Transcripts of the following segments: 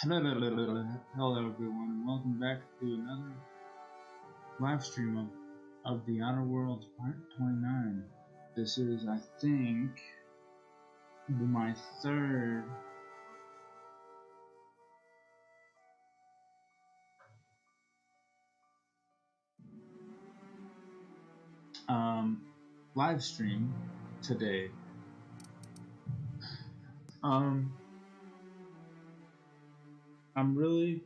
Hello everyone, and welcome back to another live stream of The Outer Worlds Part 29. This is, I think, my third live stream today. I'm really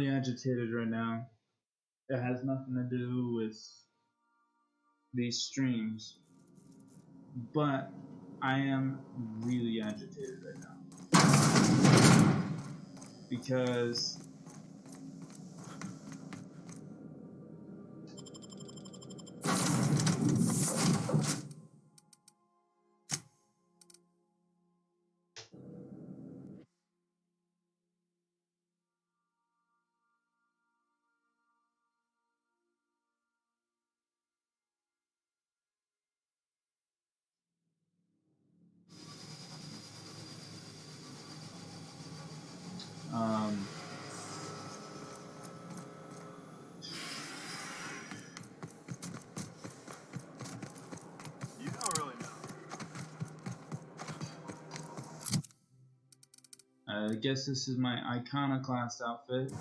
agitated right now. It has nothing to do with these streams, but I am really agitated right now because You don't really know. I guess this is my iconoclast outfit.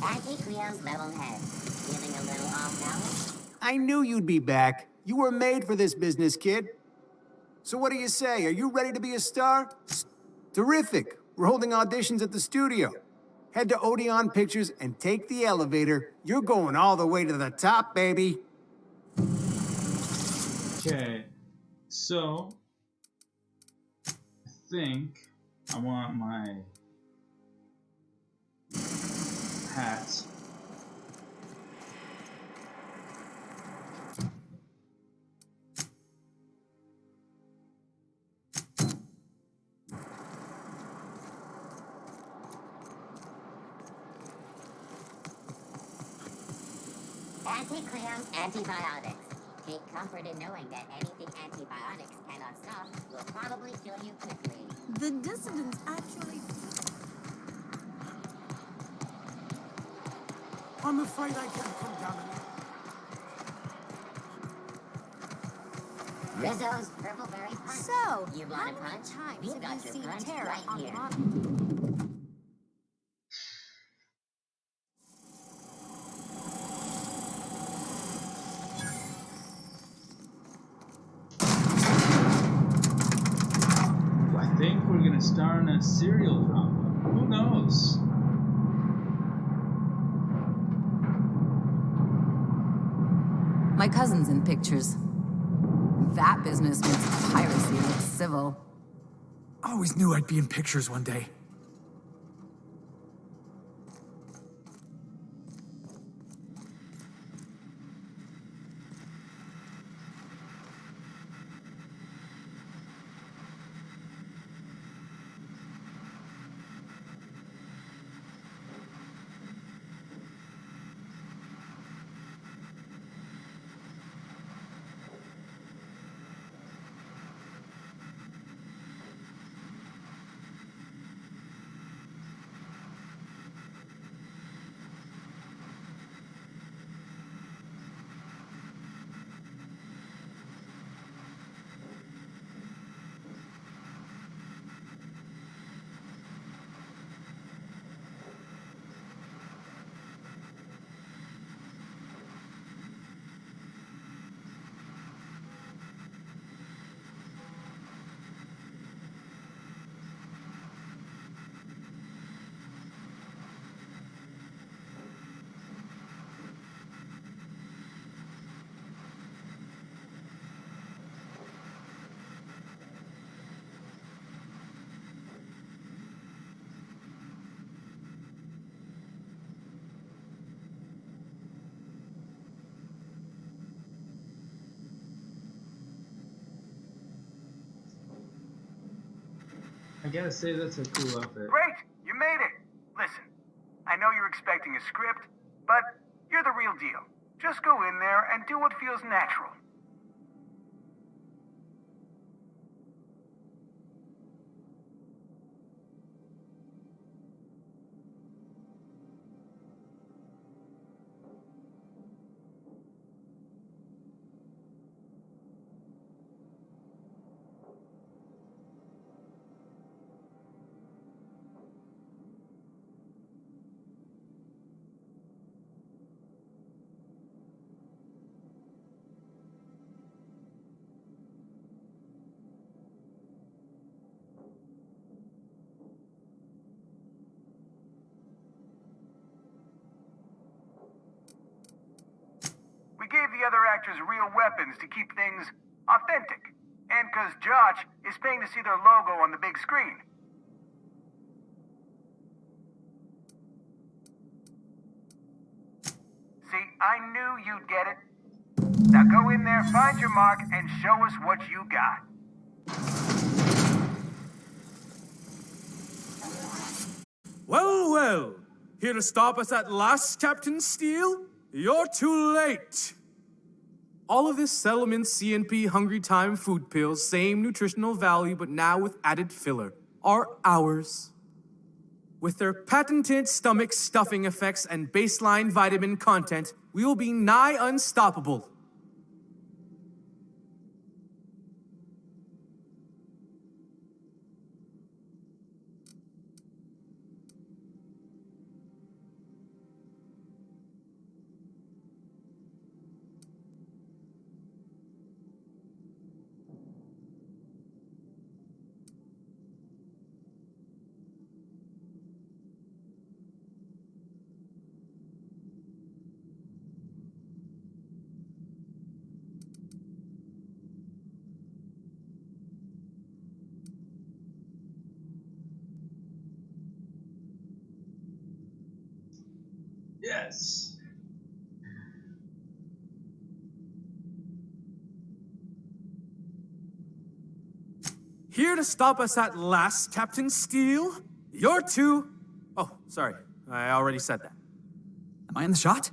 Anti-Cleo's level head. Feeling a little off balance? I knew you'd be back. You were made for this business, kid. So what do you say? Are you ready to be a star? Terrific. We're holding auditions at the studio. Head to Odeon Pictures and take the elevator. You're going all the way to the top, baby. Okay, so I think I want my hat. Anti-Cleo's antibiotics. Take comfort in knowing that anything antibiotics cannot stop will probably kill you quickly. The dissidents actually... I'm afraid I can't come down Rizzo's Purpleberry Punch. So, You how want a many punch? times We've have got you your seen punch Tara right on here. Monica? I think we're gonna star in a serial drama. Who knows? My cousin's in pictures. That business makes piracy look civil. Always knew I'd be in pictures one day. I gotta say that's a cool outfit. Great, you made it. Listen, I know you're expecting a script, but you're the real deal. Just go in there and do what feels natural. We gave the other actors real weapons to keep things authentic. And because Josh is paying to see their logo on the big screen. See, I knew you'd get it. Now go in there, find your mark, and show us what you got. Well, well. Here to stop us at last, Captain Steele? You're too late. All of this Settlement CNP Hungry Time food pills, same nutritional value, but now with added filler, are ours. With their patented stomach stuffing effects and baseline vitamin content, we will be nigh unstoppable. Yes. Here to stop us at last, Captain Steele? You're too... Oh, sorry. I already said that. Am I in the shot?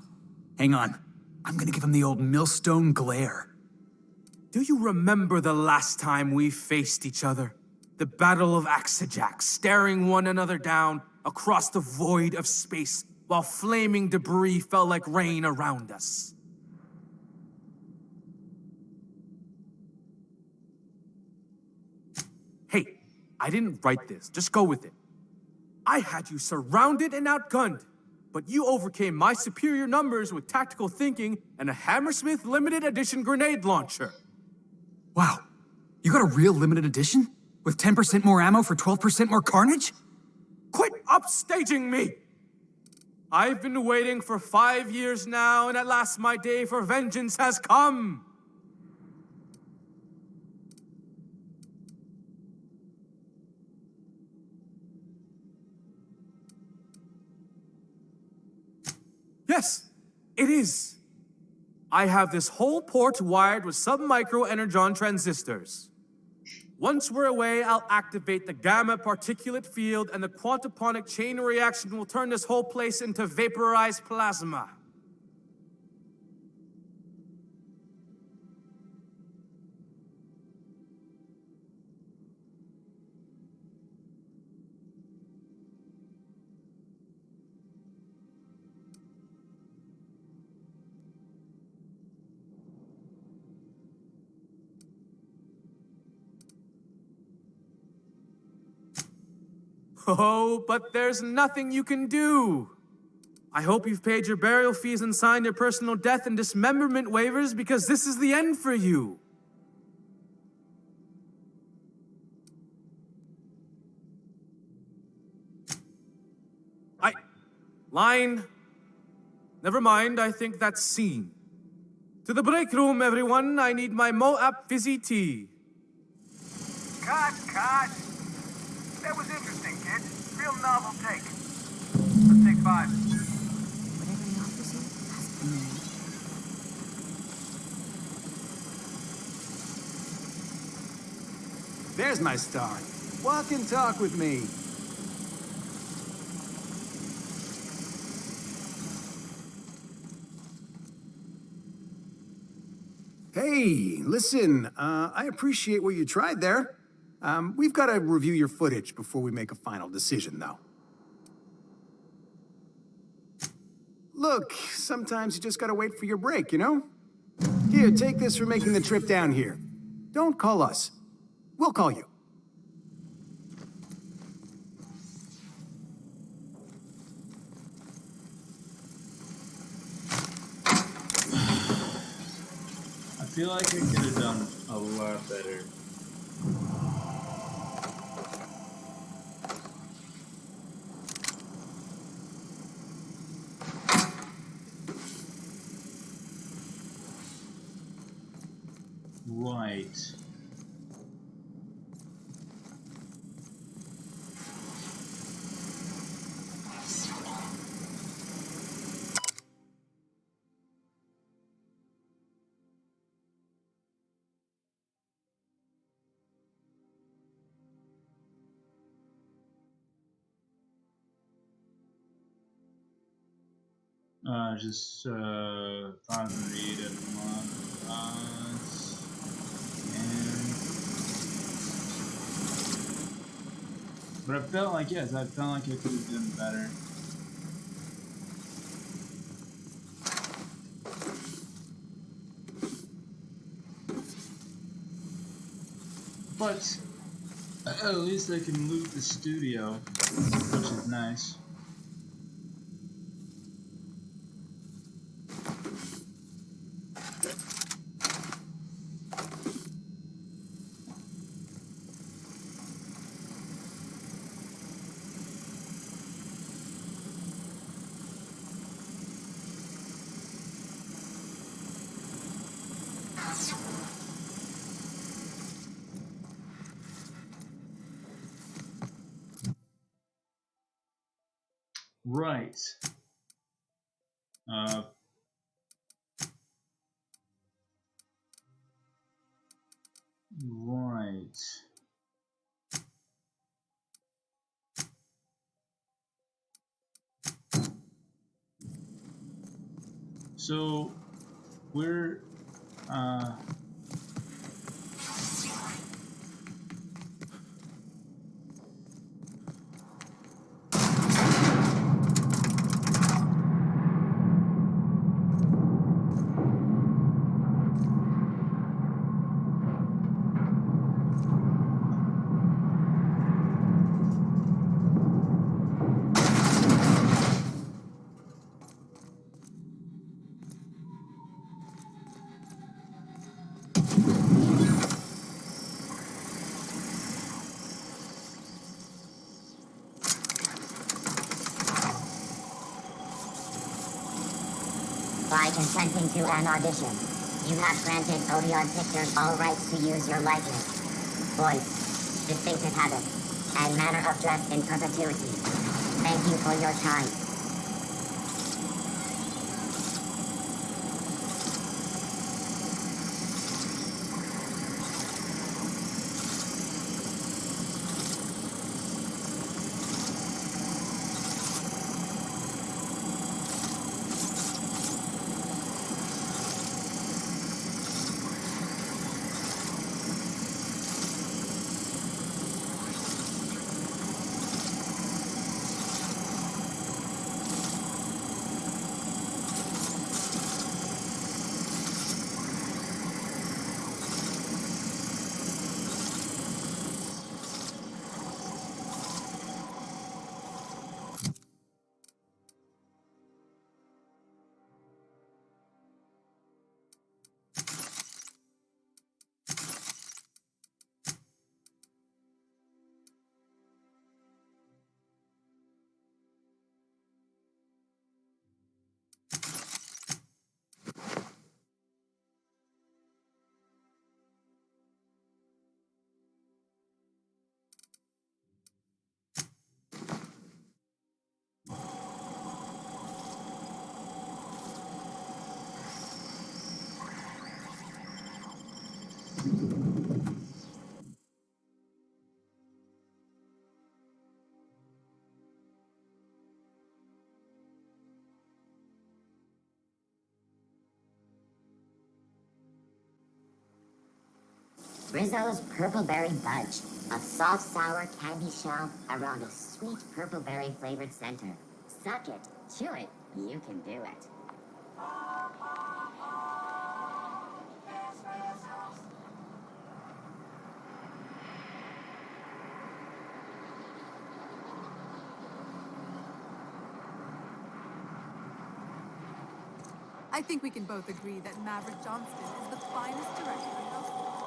Hang on. I'm gonna give him the old millstone glare. Do you remember the last time we faced each other? The Battle of Axejack, staring one another down across the void of space while flaming debris fell like rain around us. Hey, I didn't write this. Just go with it. I had you surrounded and outgunned, but you overcame my superior numbers with tactical thinking and a Hammersmith limited edition grenade launcher. Wow, you got a real limited edition? With 10% more ammo for 12% more carnage? Quit upstaging me! I've been waiting for 5 years now, and at last my day for vengeance has come! Yes, it is. I have this whole port wired with sub-micro energon transistors. Once we're away, I'll activate the gamma particulate field and the quantaponic chain reaction will turn this whole place into vaporized plasma. Oh, but there's nothing you can do. I hope you've paid your burial fees and signed your personal death and dismemberment waivers because this is the end for you. Line. Never mind, I think that's scene. To the break room, everyone. I need my Moab fizzy tea. Cut! That was interesting, kid. Real novel take. Let's take 5. Whatever he offers you, ask for me. There's my star. Walk and talk with me. Hey, listen, I appreciate what you tried there. We've got to review your footage before we make a final decision, though. Look, sometimes you just gotta wait for your break, you know? Here, take this for making the trip down here. Don't call us. We'll call you. I feel like I could have done a lot better. Right. Just thought and read it once. But I felt like, yes, I felt like I could have done better. But at least I can loot the studio, which is nice. Right. Right. So we're By consenting to an audition, you have granted Odeon Pictures all rights to use your likeness, voice, distinctive habits, and manner of dress in perpetuity. Thank you for your time. Rizzo's Purple Berry Budge, a soft, sour candy shell around a sweet purple berry flavored center. Suck it, chew it, you can do it. I think we can both agree that Maverick Johnston is the finest director in Hollywood.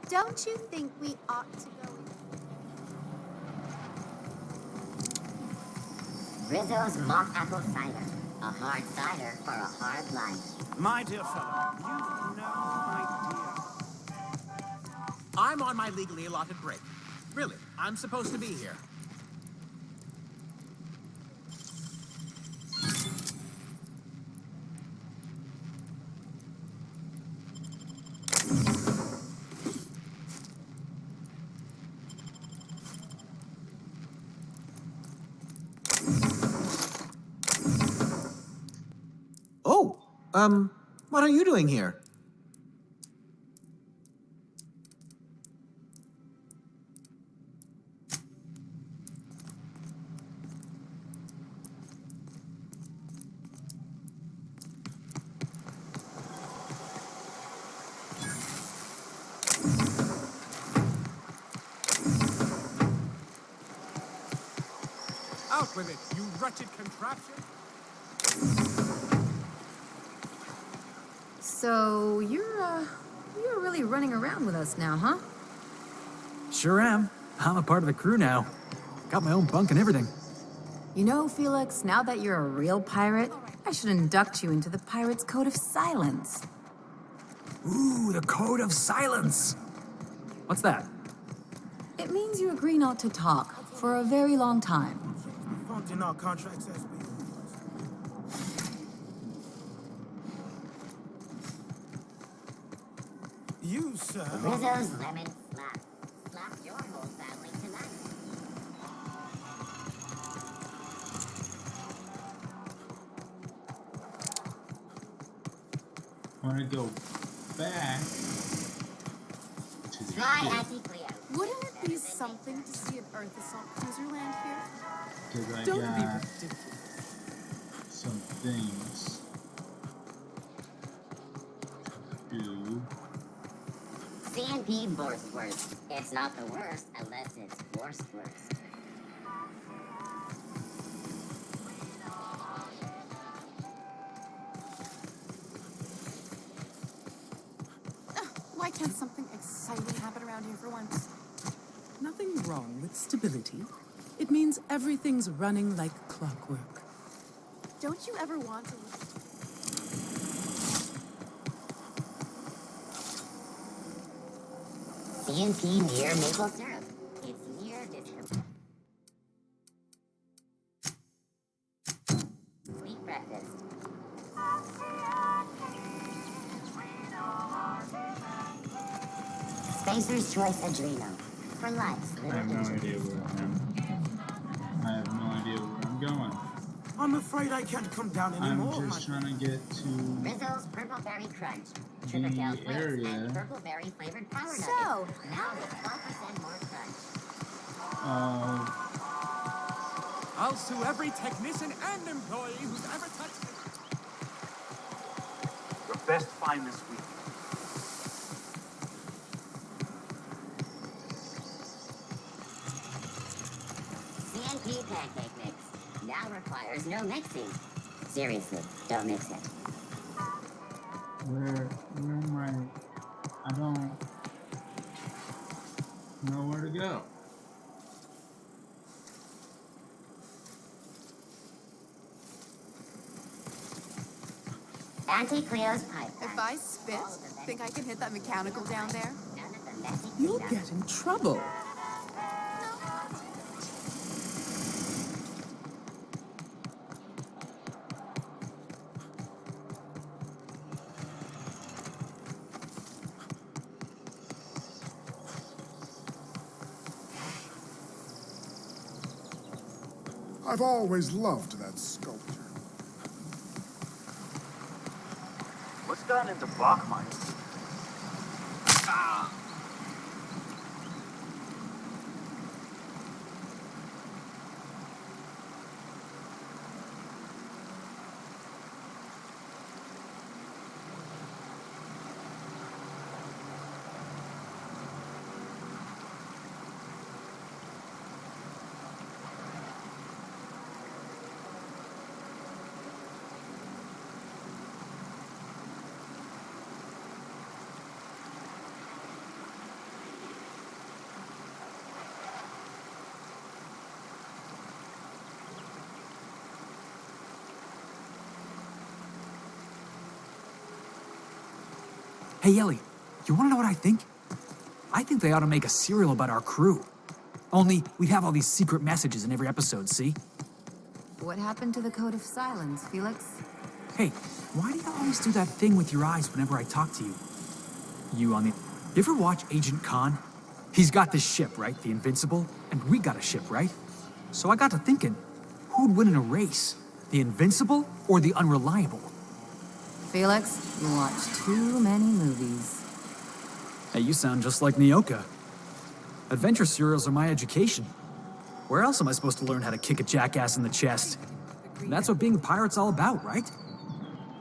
Don't you think we ought to go? Rizzo's Mock Apple Cider, a hard cider for a hard life. My dear fellow, you've no idea. I'm on my legally allotted break. Really, I'm supposed to be here. What are you doing here? Out with it, you wretched contraption! So, you're really running around with us now, huh? Sure am. I'm a part of the crew now. Got my own bunk and everything. You know, Felix, now that you're a real pirate, I should induct you into the Pirate's Code of Silence. Ooh, the Code of Silence. What's that? It means you agree not to talk for a very long time. Funked in our contracts as we... You, sir. Rizzo's Lemon Slap. Slap your whole family tonight. I want to go back to the Try ship, Anti-Cleo. Wouldn't it be something to see an Earth assault cruiser land here? because I Don't be got ridiculous. some things to do. CNP Borstworst. It's not the worst unless it's Borstworst. Why can't something exciting happen around here for once? Nothing wrong with stability. It means everything's running like clockwork. Don't you ever want to... CNP near maple syrup. It's near disco. Sweet breakfast. Spacer's Choice Adreno. For life. I have no idea where I am. I have no idea where I'm I'm going. I'm afraid I can't come down anymore. I'm just trying to get to Rizzo's Purple Berry Crunch. the Sugar Tail Flakes area. and Purple Berry flavored power nuggets. So, Now with 12% more crunch. I'll sue every technician and employee who's ever touched it. Your best find this week. CNP pancake mix. Now requires no mixing. Seriously, don't mix it. Where am I? I don't know where to go. Auntie Cleo's pipe. if I spit, think I can hit that mechanical down there? None of the messy You'll cleanup. get in trouble. I've always loved that sculpture. What's gotten into Bachmeier? Hey, Ellie, you want to know what I think? I think they ought to make a serial about our crew. Only, we'd have all these secret messages in every episode, see? What happened to the Code of Silence, Felix? Hey, why do you always do that thing with your eyes whenever I talk to you? You ever watch Agent Khan? He's got this ship, right? The Invincible? And we got a ship, right? So I got to thinking, who'd win in a race? The Invincible or the Unreliable? Felix, you watch too many movies. Hey, you sound just like Nyoka. Adventure serials are my education. Where else am I supposed to learn how to kick a jackass in the chest? That's what being a pirate's all about, right?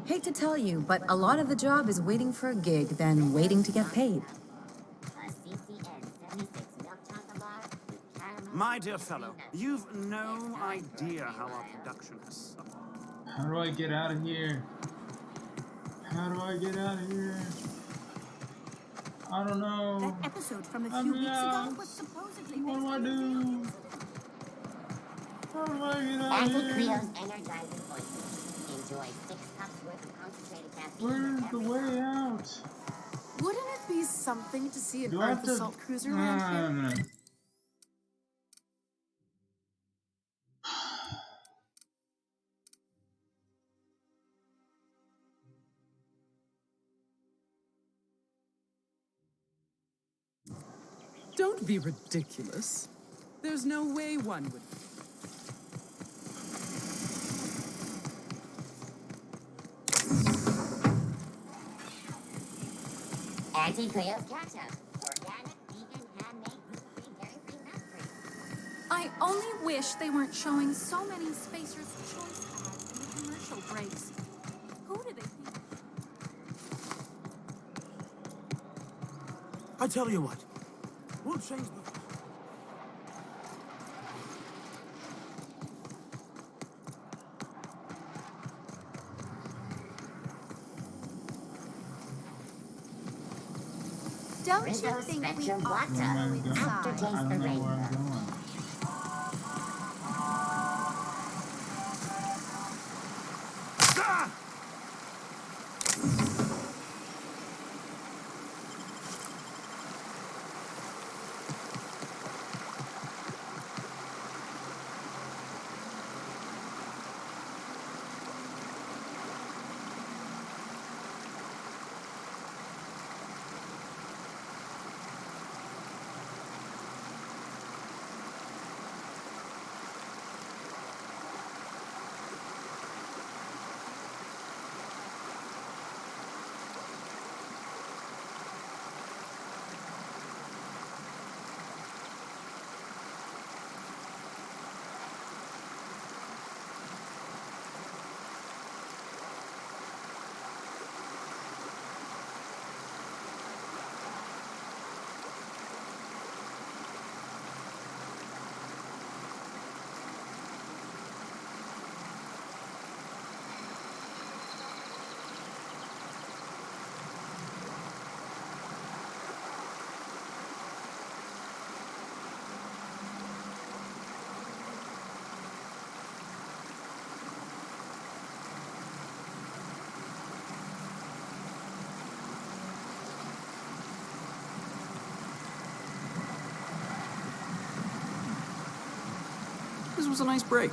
Hate to tell you, but a lot of the job is waiting for a gig, then waiting to get paid. A CCN 76 milk chocolate bar with caramel. My dear fellow, you've no idea how our production has suffered. How do I get out of here? How do I get out of here? I don't know. That episode from a I'm few weeks ago lost. was supposedly What do I based on do? How do I get out of Auntie here? Cleo's energizing voices. Enjoy 6 cups worth of concentrated caffeine. Where's with the every way cup. out? Wouldn't it be something to see an Do I have Earth to? assault cruiser around here? No. Don't be ridiculous. There's no way one would. Auntie Cleo's ketchup. Organic, vegan, handmade, gluten-free, dairy-free, nut-free. I only wish they weren't showing so many Spacer's Choice ads in the commercial breaks. Who do they think? I tell you what, we'll change the... Don't you Rizzo's think we Spectrum ought to Where am I go going? inside? Aftertaste I the don't know where rainbow. I'm going. This was a nice break.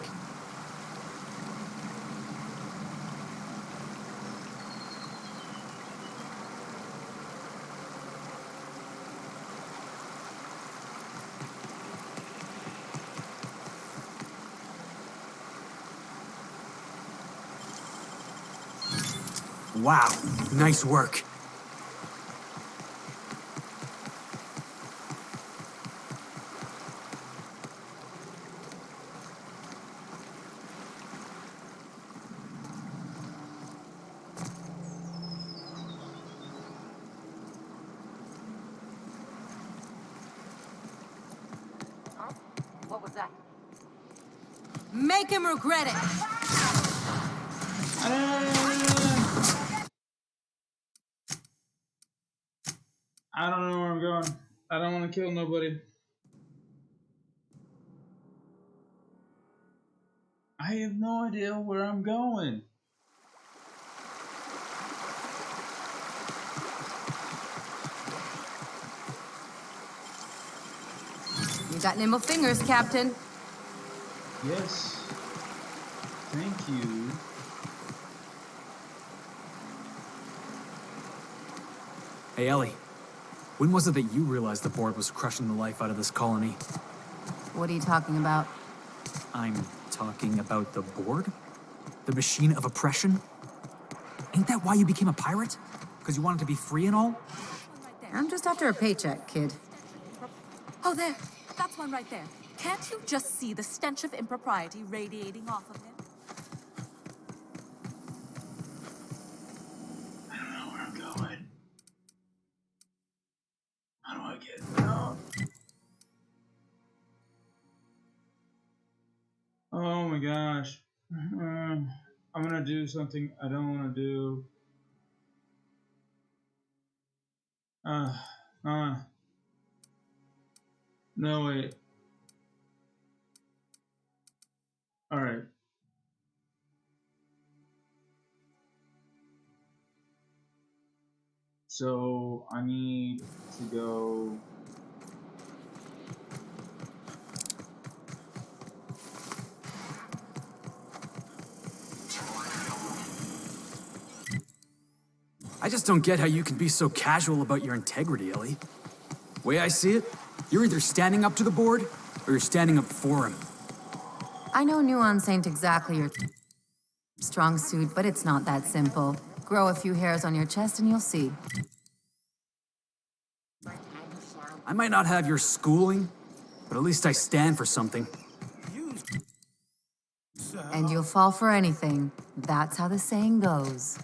Wow, nice work. What was that? Make him regret it! I don't know where I'm going. I don't want to kill nobody. I have no idea where I'm going. You got nimble fingers, Captain. Yes. Thank you. Hey, Ellie. When was it that you realized the board was crushing the life out of this colony? What are you talking about? I'm talking about the board? The machine of oppression? Ain't that why you became a pirate? Because you wanted to be free and all? I'm just after a paycheck, kid. Oh, there. That's one right there. Can't you just see the stench of impropriety radiating off of him? I don't know where I'm going. How do I get out? Oh my gosh. I'm gonna do something I don't want to do. No, wait. Alright. So, I need to go... I just don't get how you can be so casual about your integrity, Ellie. Way I see it, you're either standing up to the board, or you're standing up for him. I know nuance ain't exactly your strong suit, but it's not that simple. Grow a few hairs on your chest and you'll see. I might not have your schooling, but at least I stand for something. And you'll fall for anything. That's how the saying goes.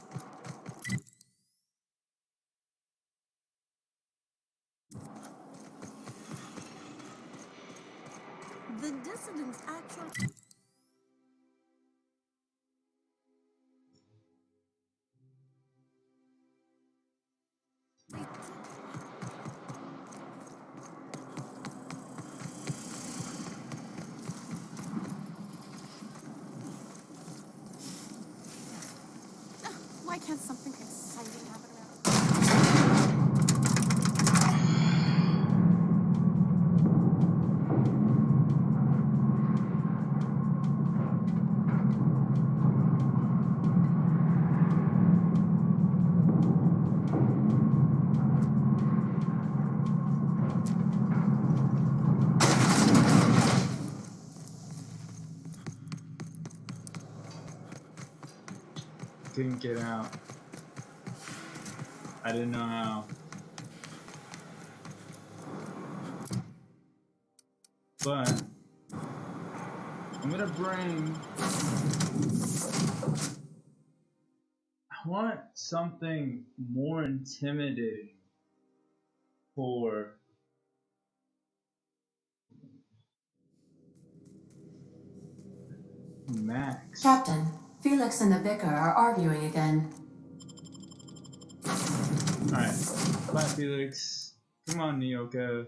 The dissidents actually... Why can't something exciting happen around? Couldn't get out. I didn't know how. But I'm gonna bring... I want something more intimidating for Max. Captain, Felix and the Vicar are arguing again. Alright, bye Felix. Come on, Nyoka.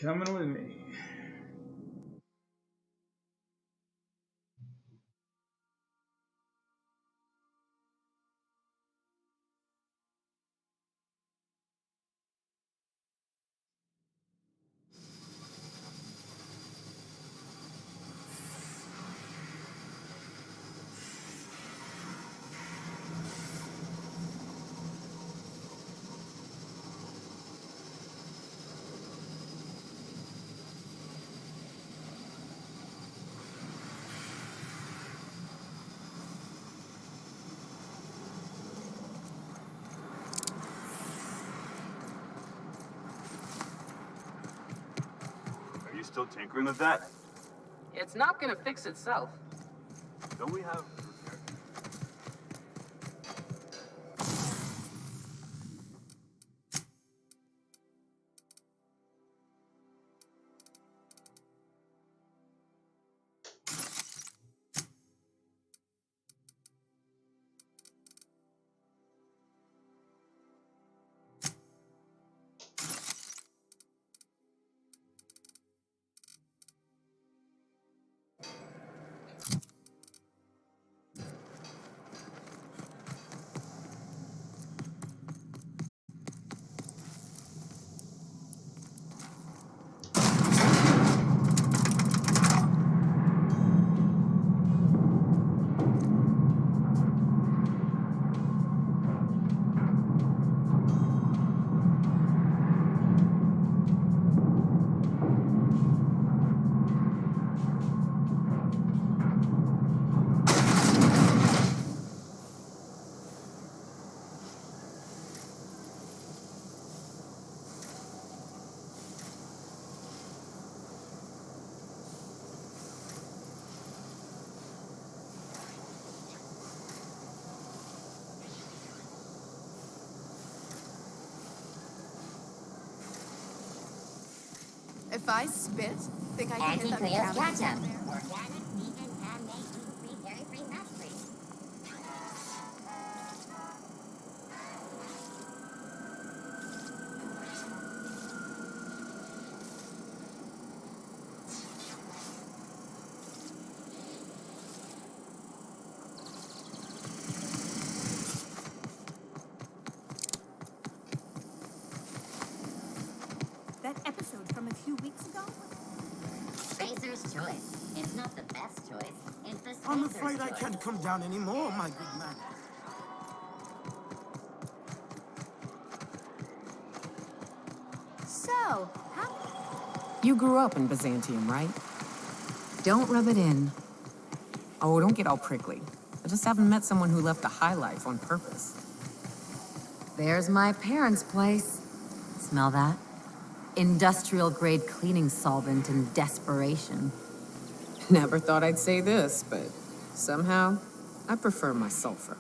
Coming with me. still tinkering with that? It's not gonna fix itself. Don't we have... If I spit, think I can hit that Anti-Creo's cabinet ketchup. down there? Organic, vegan, handmade, gluten-free, dairy-free, nut-free. That episode from a few weeks ago? Spacer's choice. It's not the best choice. It's the Spacer's I'm afraid I choice. can't come down anymore, my good man. So, how... You grew up in Byzantium, right? Don't rub it in. Oh, don't get all prickly. I just haven't met someone who left a high life on purpose. There's my parents' place. Smell that? Industrial-grade cleaning solvent in desperation. Never thought I'd say this, but somehow, I prefer my sulfur.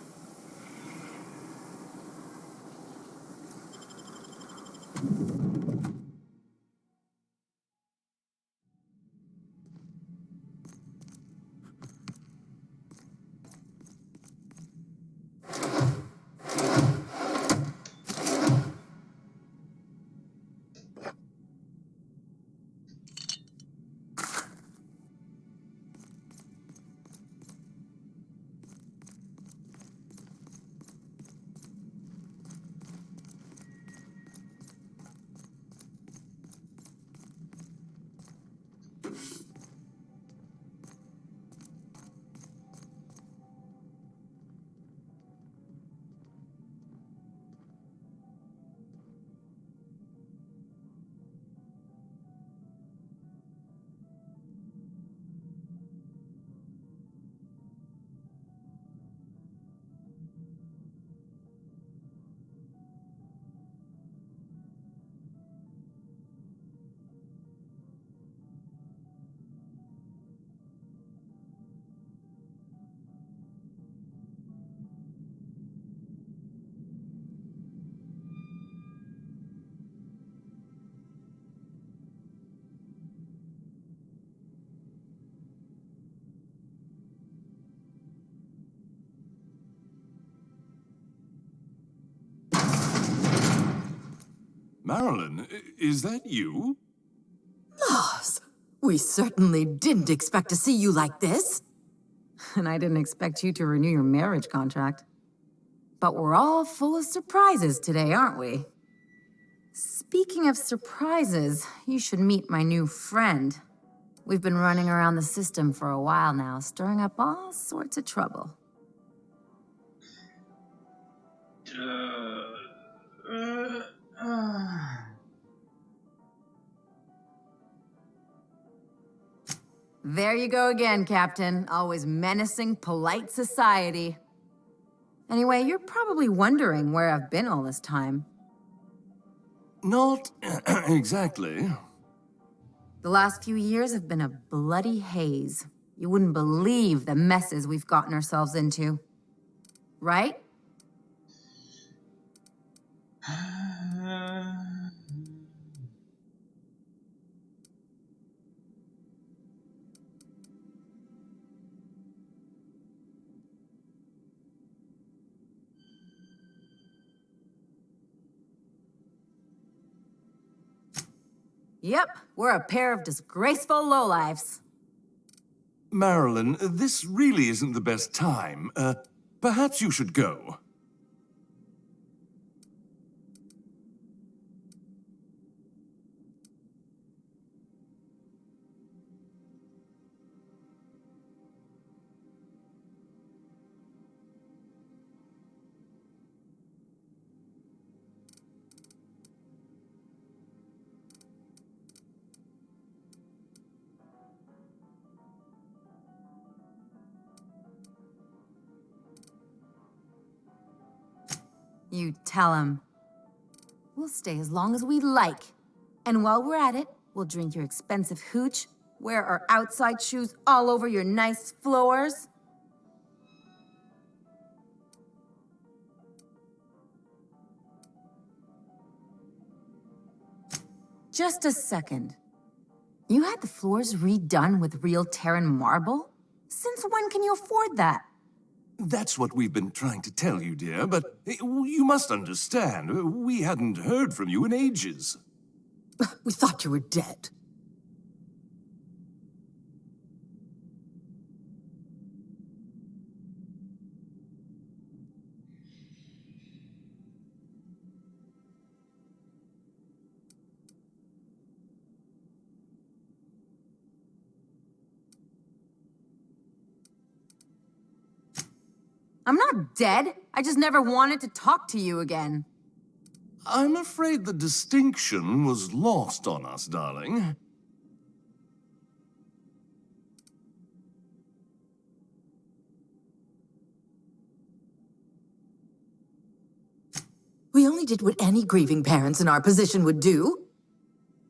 Marilyn, is that you? Lars, we certainly didn't expect to see you like this. And I didn't expect you to renew your marriage contract. But we're all full of surprises today, aren't we? Speaking of surprises, you should meet my new friend. We've been running around the system for a while now, stirring up all sorts of trouble. There you go again, Captain. Always menacing polite society. Anyway, you're probably wondering where I've been all this time. Not exactly. The last few years have been a bloody haze. You wouldn't believe the messes we've gotten ourselves into. Right? Yep, we're a pair of disgraceful lowlifes. Marilyn, this really isn't the best time. Perhaps you should go. You tell him. We'll stay as long as we like. And while we're at it, we'll drink your expensive hooch, wear our outside shoes all over your nice floors. Just a second. You had the floors redone with real Terran marble? Since when can you afford that? That's what we've been trying to tell you, dear, but you must understand, we hadn't heard from you in ages. We thought you were dead. I'm not dead. I just never wanted to talk to you again. I'm afraid the distinction was lost on us, darling. We only did what any grieving parents in our position would do.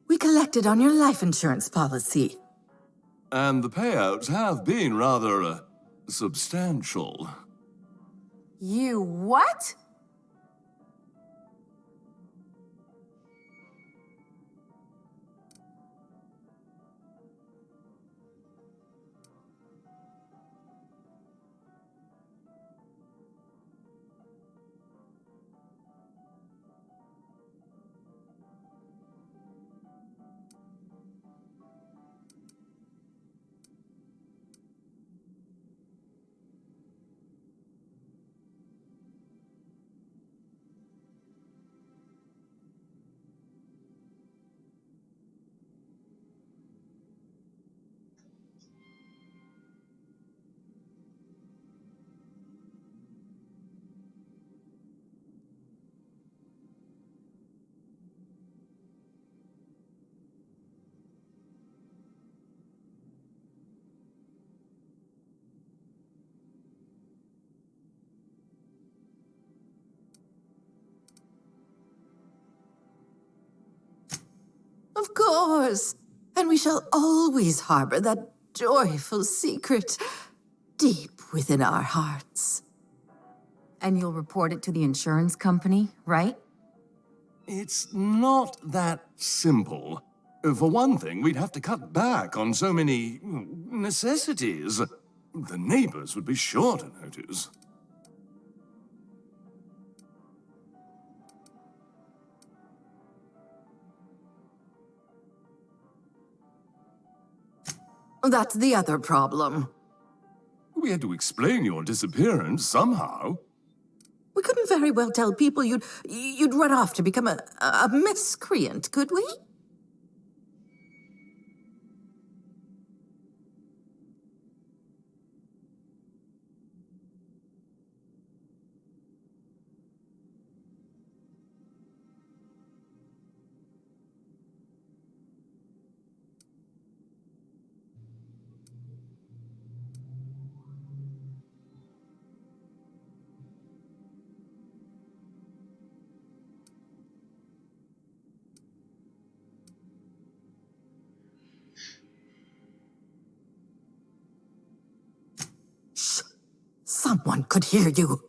We collected on your life insurance policy. And the payouts have been rather, substantial. You what? Of course. And we shall always harbor that joyful secret deep within our hearts. And you'll report it to the insurance company, right? It's not that simple. For one thing, we'd have to cut back on so many necessities. The neighbors would be sure to notice. That's the other problem. We had to explain your disappearance somehow. We couldn't very well tell people you'd run off to become a miscreant, could we? Someone could hear you.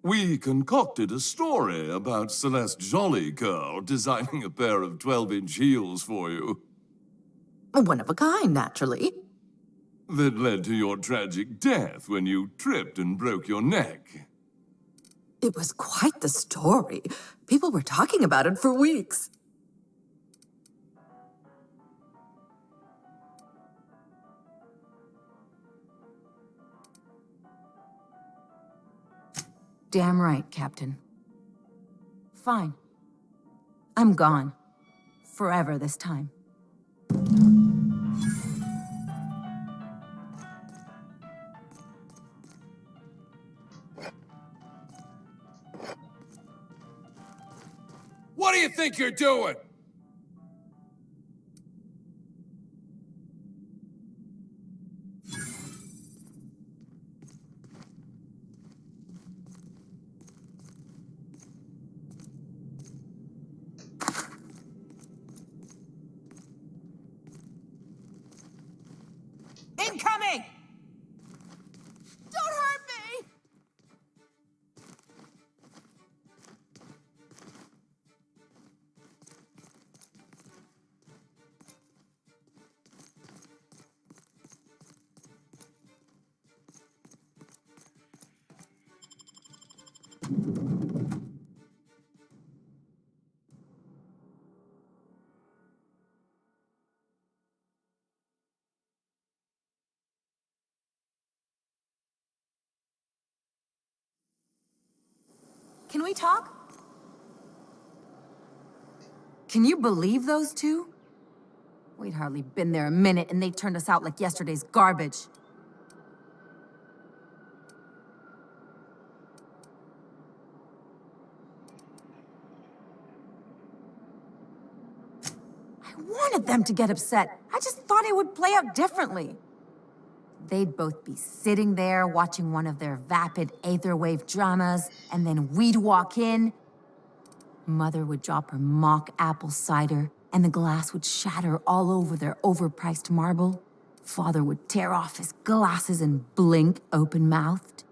We concocted a story about Celeste Jollycurl designing a pair of 12-inch heels for you. One of a kind, naturally. That led to your tragic death when you tripped and broke your neck. It was quite the story. People were talking about it for weeks. Damn right, Captain. Fine. I'm gone. Forever this time. What do you think you're doing? Incoming! Don't hurt me! Can we talk? Can you believe those two? We'd hardly been there a minute and they turned us out like yesterday's garbage. I wanted them to get upset. I just thought it would play out differently. They'd both be sitting there watching one of their vapid aetherwave dramas, and then we'd walk in. Mother would drop her mock apple cider, and the glass would shatter all over their overpriced marble. Father would tear off his glasses and blink open-mouthed.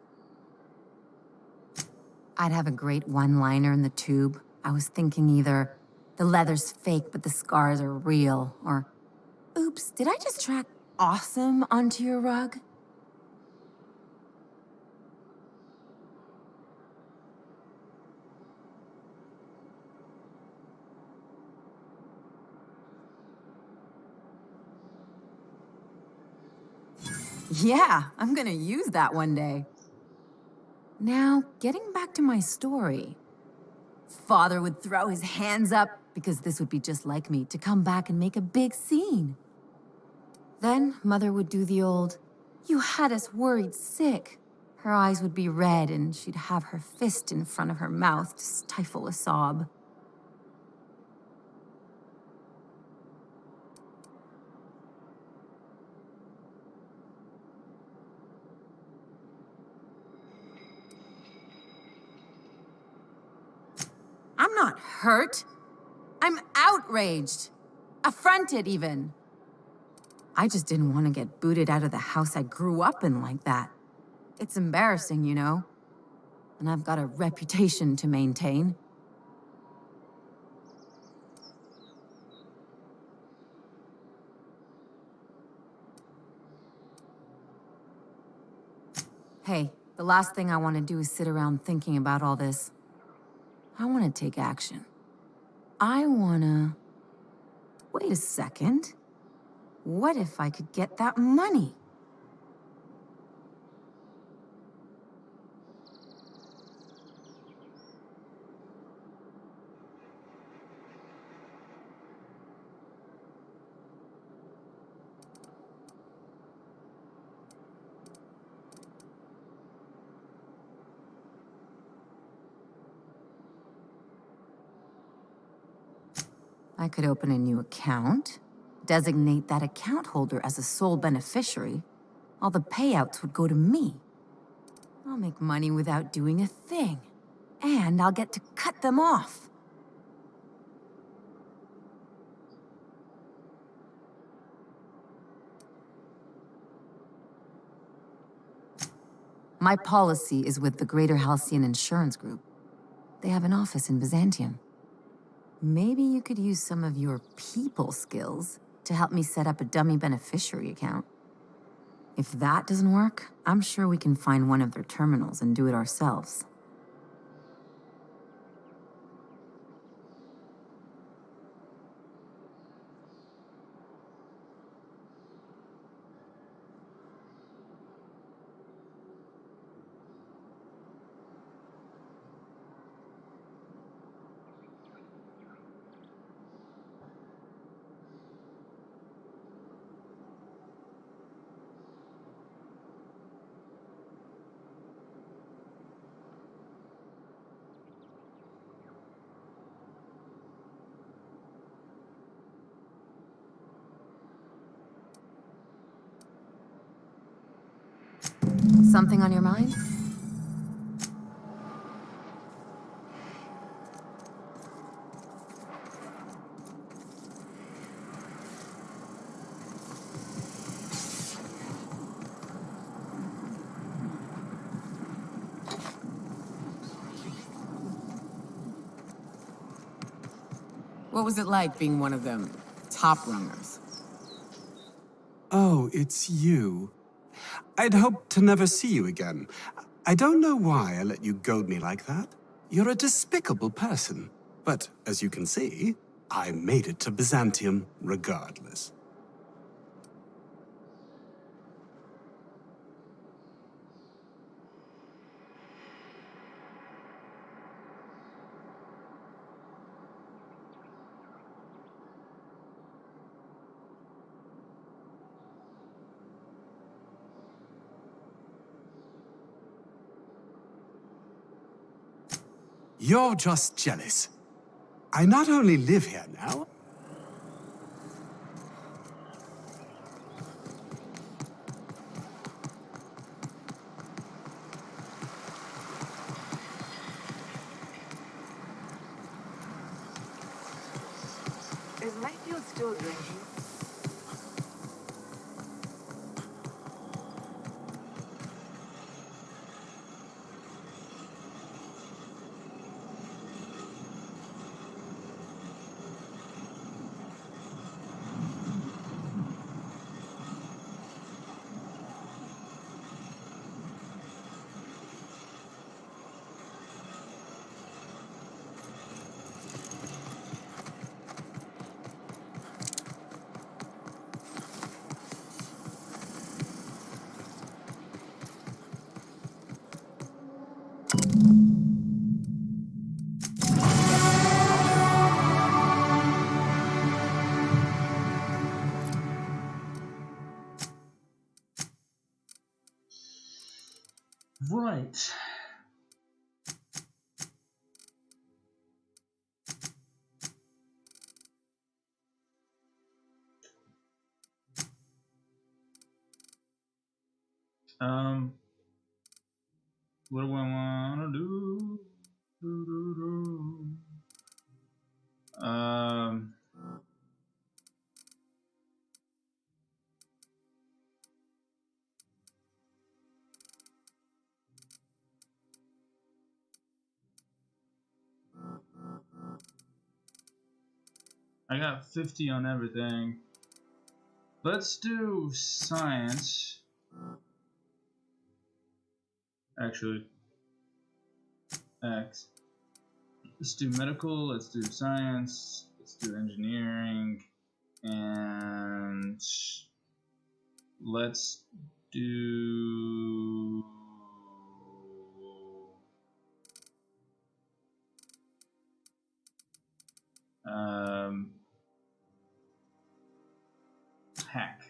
I'd have a great one-liner in the tube. I was thinking either, the leather's fake but the scars are real, or, oops, did I just track awesome onto your rug? Yeah, I'm gonna use that one day. Now, getting back to my story. Father would throw his hands up, because this would be just like me, to come back and make a big scene. Then Mother would do the old, "You had us worried sick." Her eyes would be red and she'd have her fist in front of her mouth to stifle a sob. I'm not hurt. I'm outraged. Affronted, even. I just didn't want to get booted out of the house I grew up in like that. It's embarrassing, you know? And I've got a reputation to maintain. Hey, the last thing I want to do is sit around thinking about all this. I want to take action. I want to... Wait a second. What if I could get that money? I could open a new account, designate that account holder as a sole beneficiary. All the payouts would go to me. I'll make money without doing a thing. And I'll get to cut them off. My policy is with the Greater Halcyon Insurance Group. They have an office in Byzantium. Maybe you could use some of your people skills to help me set up a dummy beneficiary account. If that doesn't work, I'm sure we can find one of their terminals and do it ourselves. Something on your mind? What was it like being one of them top runners? Oh, it's you. I'd hoped to never see you again. I don't know why I let you goad me like that. You're a despicable person. But, as you can see, I made it to Byzantium regardless. You're just jealous. I not only live here now, Is Mayfield still drinking? Right. What do I want to do? I got 50 on everything. Let's do science. Actually, X. Let's do medical, let's do science, let's do engineering, and let's do hack.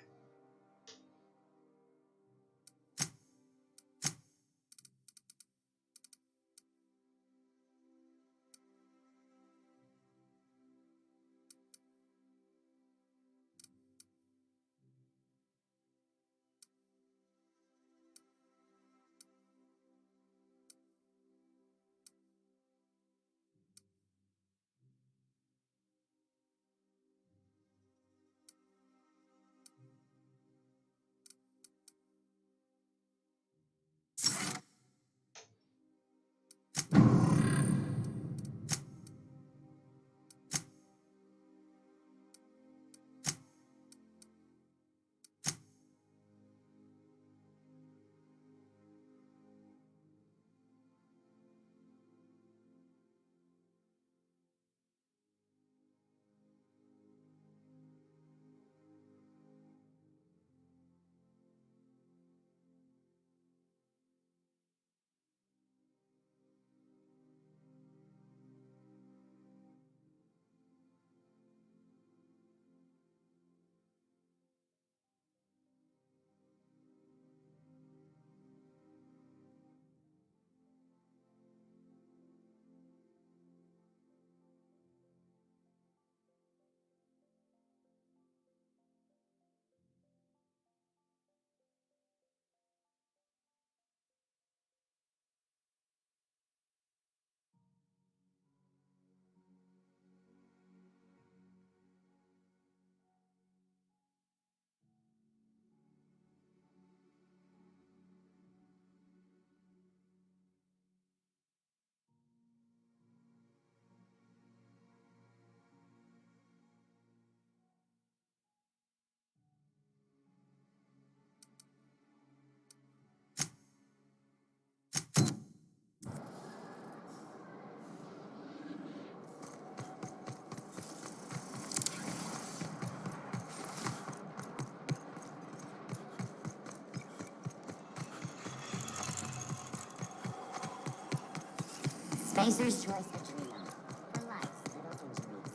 Spacer's Choice Surgery Mode. For life's little injuries.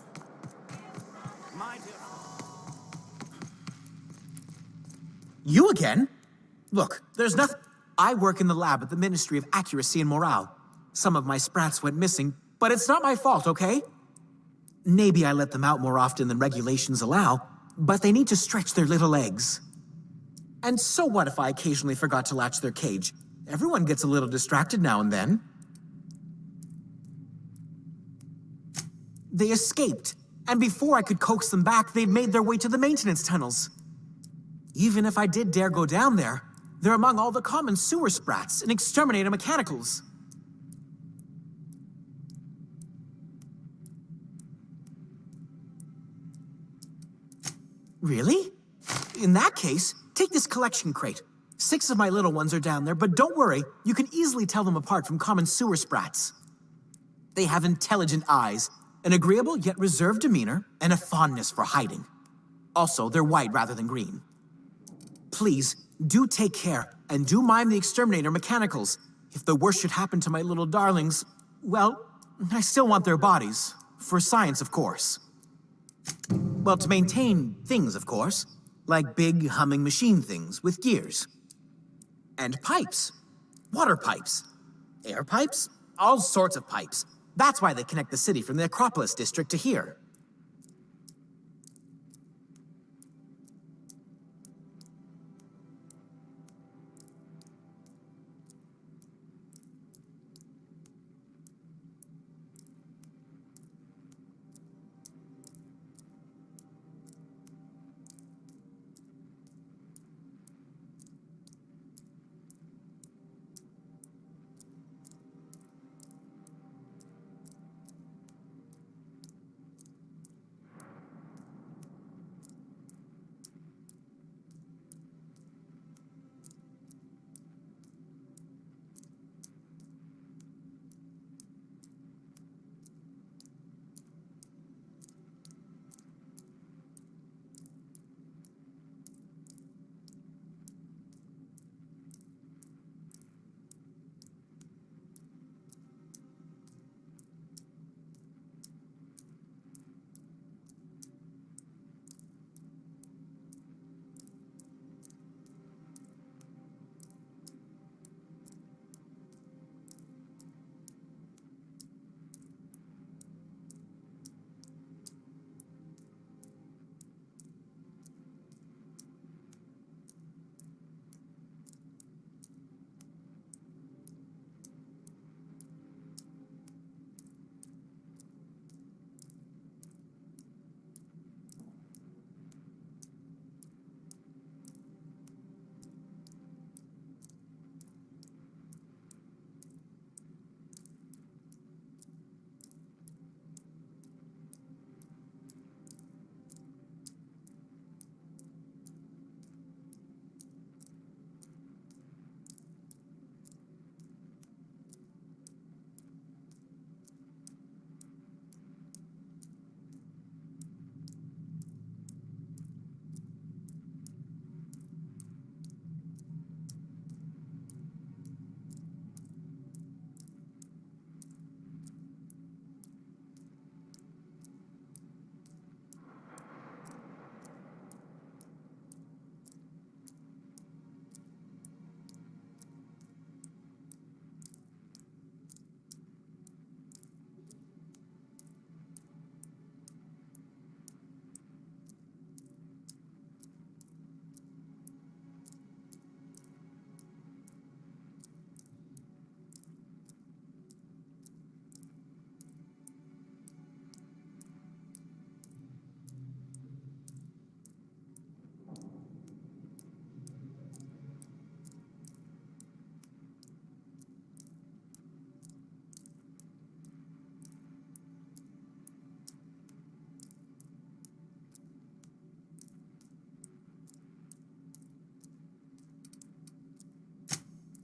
My dear. You again? Look, there's nothing. I work in the lab at the Ministry of Accuracy and Morale. Some of my sprats went missing, but it's not my fault, okay? Maybe I let them out more often than regulations allow, but they need to stretch their little legs. And so what if I occasionally forgot to latch their cage? Everyone gets a little distracted now and then. They escaped, and before I could coax them back, they'd made their way to the maintenance tunnels. Even if I did dare go down there, they're among all the common sewer sprats and exterminator mechanicals. Really? In that case, take this collection crate. 6 of my little ones are down there, but don't worry, you can easily tell them apart from common sewer sprats. They have intelligent eyes, an agreeable yet reserved demeanor, and a fondness for hiding. Also, they're white rather than green. Please, do take care, and do mime the exterminator mechanicals. If the worst should happen to my little darlings, well, I still want their bodies. For science, of course. Well, to maintain things, of course. Like big, humming machine things with gears. And pipes. Water pipes. Air pipes. All sorts of pipes. That's why they connect the city from the Acropolis district to here.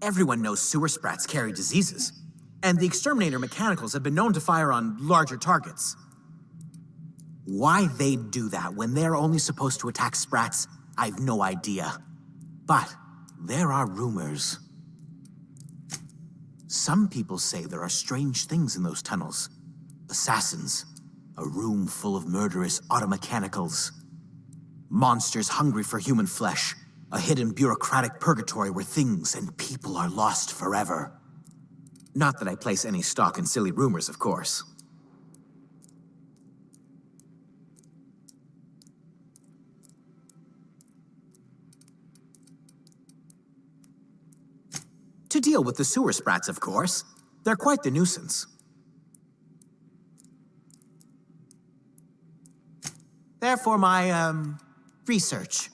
Everyone knows sewer sprats carry diseases, and the exterminator mechanicals have been known to fire on larger targets. Why they'd do that when they're only supposed to attack sprats, I've no idea. But there are rumors. Some people say there are strange things in those tunnels. Assassins, a room full of murderous automechanicals. Monsters hungry for human flesh, a hidden bureaucratic purgatory where things and people are lost forever. Not that I place any stock in silly rumors, of course. To deal with the sewer sprats, of course. They're quite the nuisance. Therefore, my, research.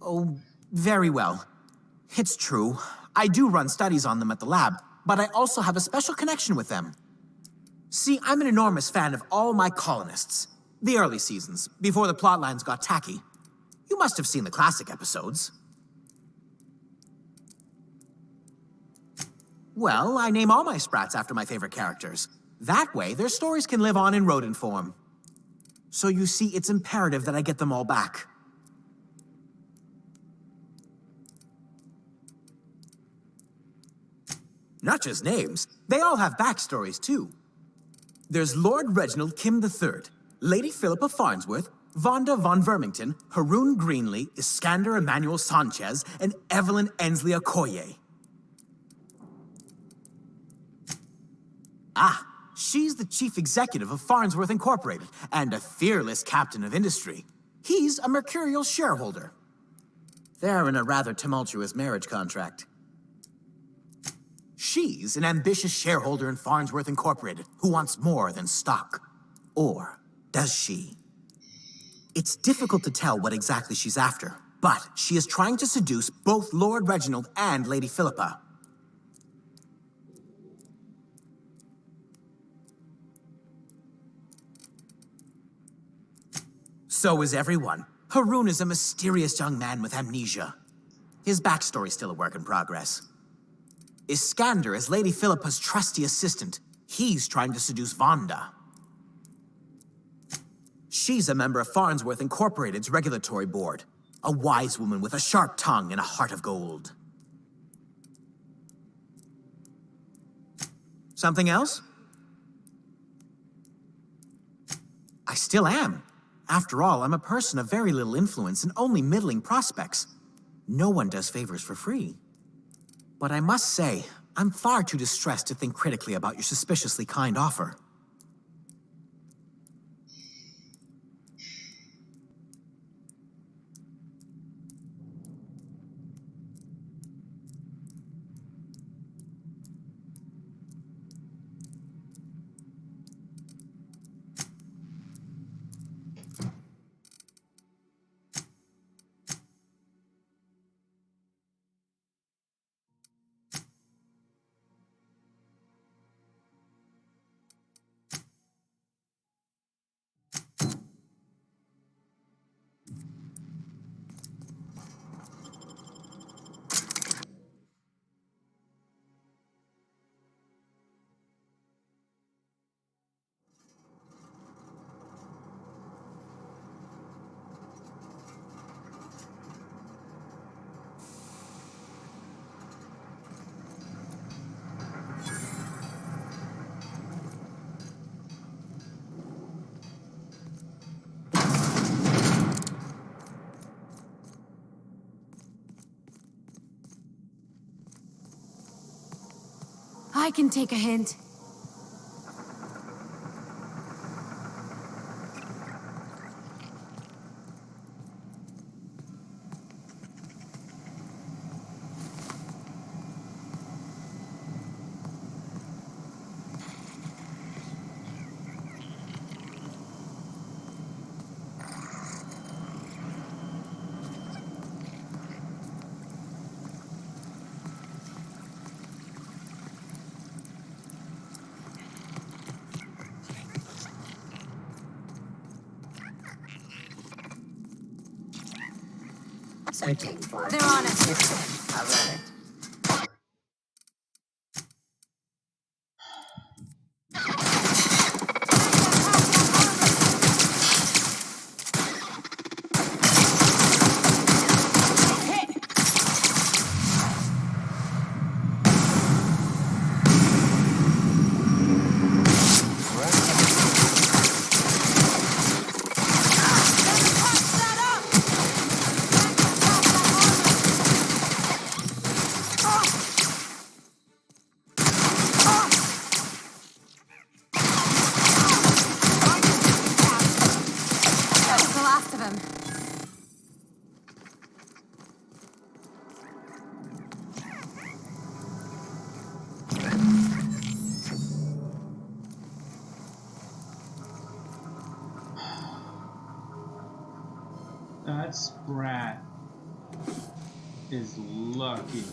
Oh, very well. It's true. I do run studies on them at the lab, but I also have a special connection with them. See, I'm an enormous fan of all my colonists. The early seasons, before the plotlines got tacky. You must have seen the classic episodes. Well, I name all my sprats after my favorite characters. That way, their stories can live on in rodent form. So you see, it's imperative that I get them all back. Not just names, they all have backstories too. There's Lord Reginald Kim III, Lady Philippa Farnsworth, Vonda von Vermington, Haroon Greenlee, Iskander Emmanuel Sanchez, and Evelyn Ensley Okoye. Ah, she's the chief executive of Farnsworth Incorporated and a fearless captain of industry. He's a mercurial shareholder. They're in a rather tumultuous marriage contract. She's an ambitious shareholder in Farnsworth Incorporated who wants more than stock. Or does she? It's difficult to tell what exactly she's after, but she is trying to seduce both Lord Reginald and Lady Philippa. So is everyone. Haroon is a mysterious young man with amnesia. His backstory's still a work in progress. Iskander is Lady Philippa's trusty assistant. He's trying to seduce Vonda. She's a member of Farnsworth Incorporated's regulatory board. A wise woman with a sharp tongue and a heart of gold. Something else? I still am. After all, I'm a person of very little influence and only middling prospects. No one does favors for free. But I must say, I'm far too distressed to think critically about your suspiciously kind offer. I can take a hint. Searching for. They're on us. Alert. him. That Sprat is lucky.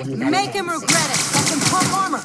Make him regret it. That's some pump armor.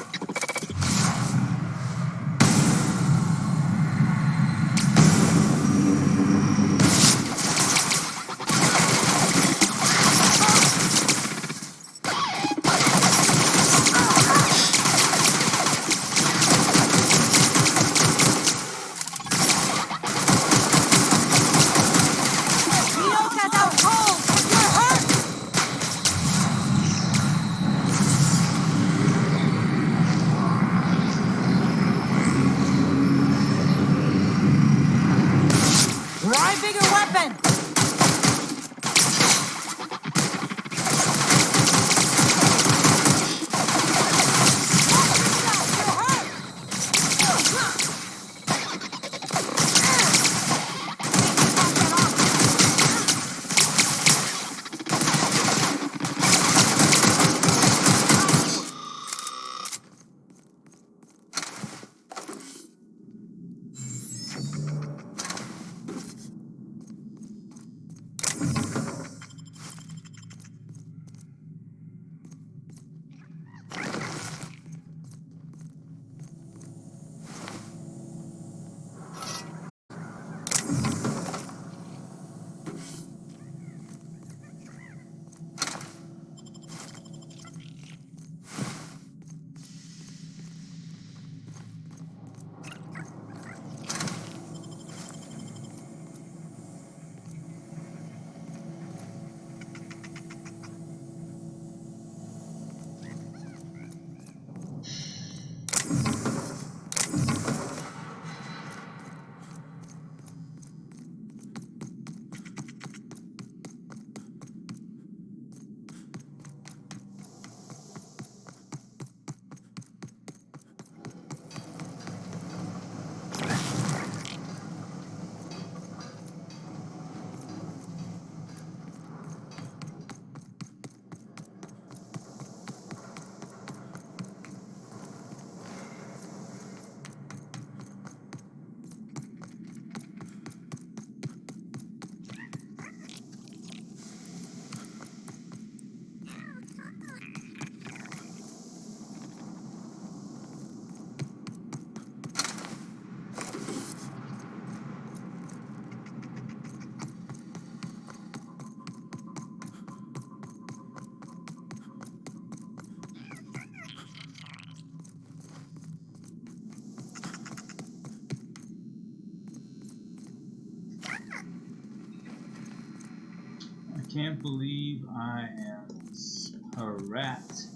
I can't believe I am Sprat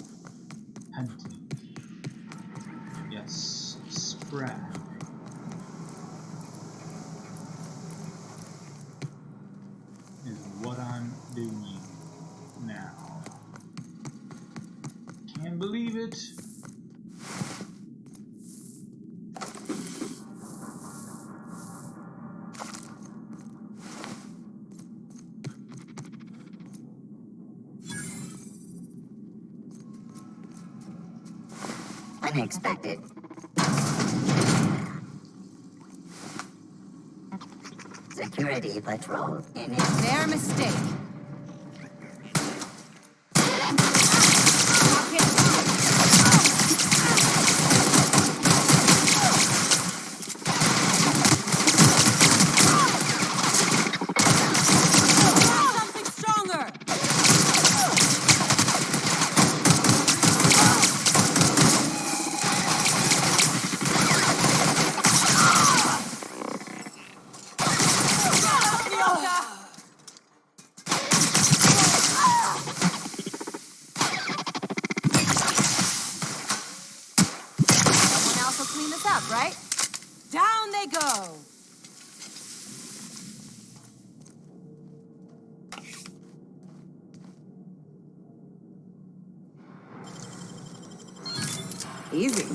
hunting. Yes, Sprat. Is what I'm doing now. Can't believe it. unexpected. Security patrol in Their mistake. Something stronger. Someone else will clean this up, right? Down they go. Easy.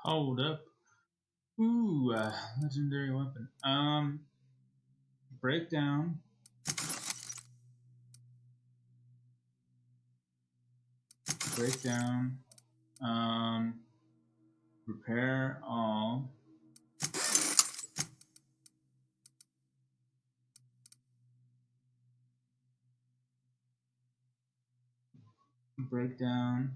Hold up. Ooh, legendary weapon. Breakdown. Breakdown. Repair all. Breakdown.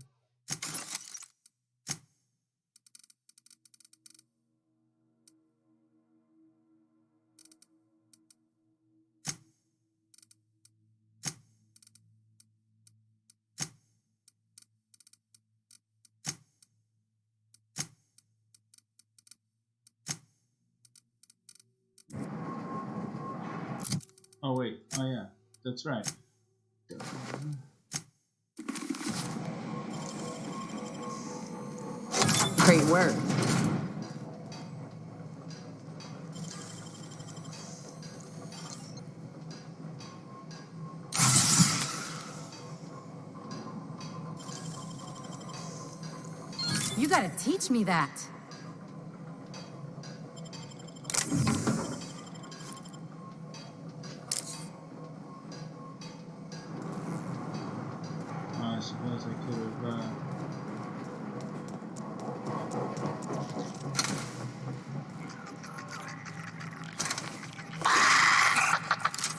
Oh wait, oh yeah, that's right. Great work. You gotta teach me that. I suppose I could have.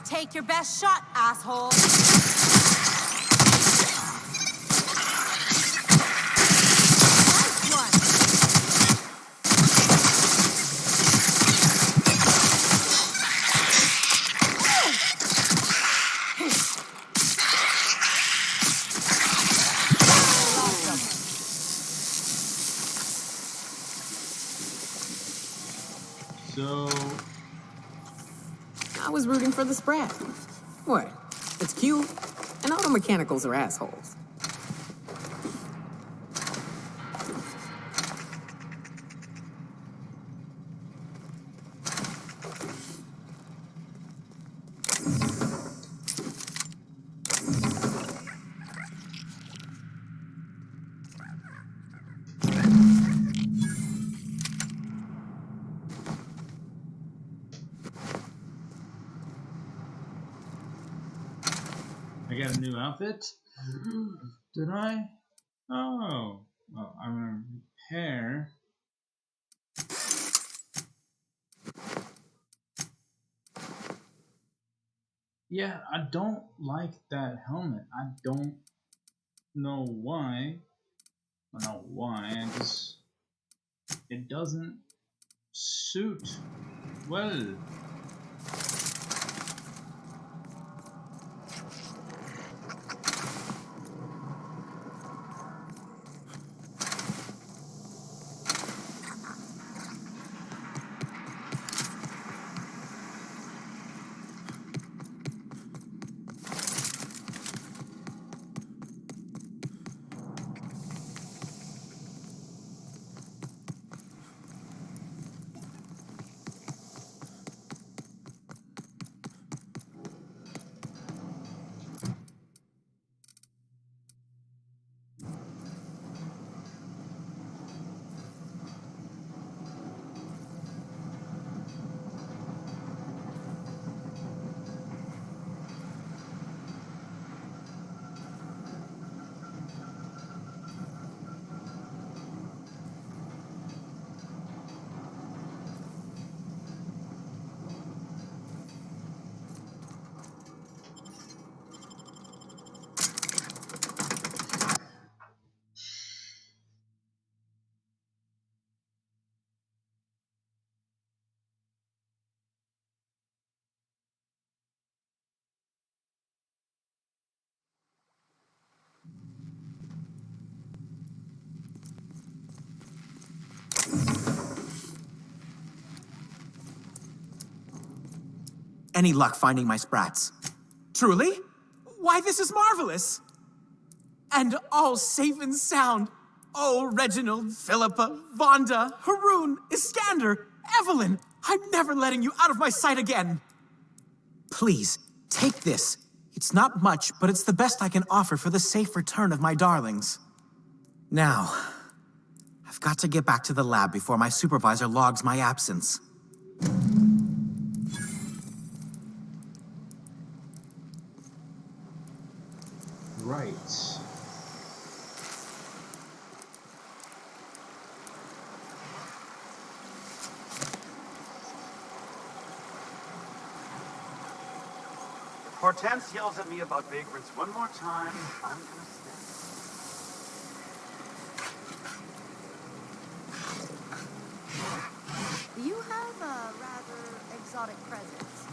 Take your best shot, asshole. So I was rooting for the Sprat. What? It's cute, and auto mechanicals are assholes. I got a new outfit. Did I? Oh. Well, I'm gonna repair. Yeah, I don't like that helmet. I don't know why. I don't know why. It doesn't suit well. Any luck finding my sprats? Truly? Why, this is marvelous! And all safe and sound. Oh, Reginald, Philippa, Vonda, Haroon, Iskander, Evelyn, I'm never letting you out of my sight again. Please, take this. It's not much, but it's the best I can offer for the safe return of my darlings. Now, I've got to get back to the lab before my supervisor logs my absence. Right. If Hortense yells at me about vagrants one more time, I'm gonna stay. You have a rather exotic presence.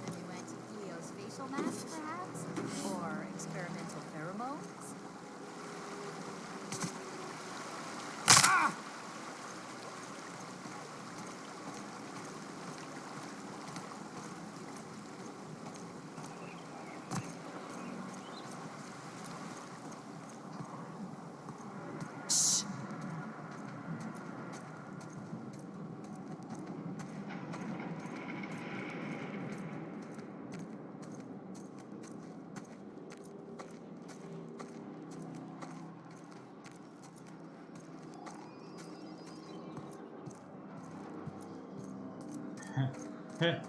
A new anti-Helios facial mask, perhaps? Or experimental pheromones? Okay,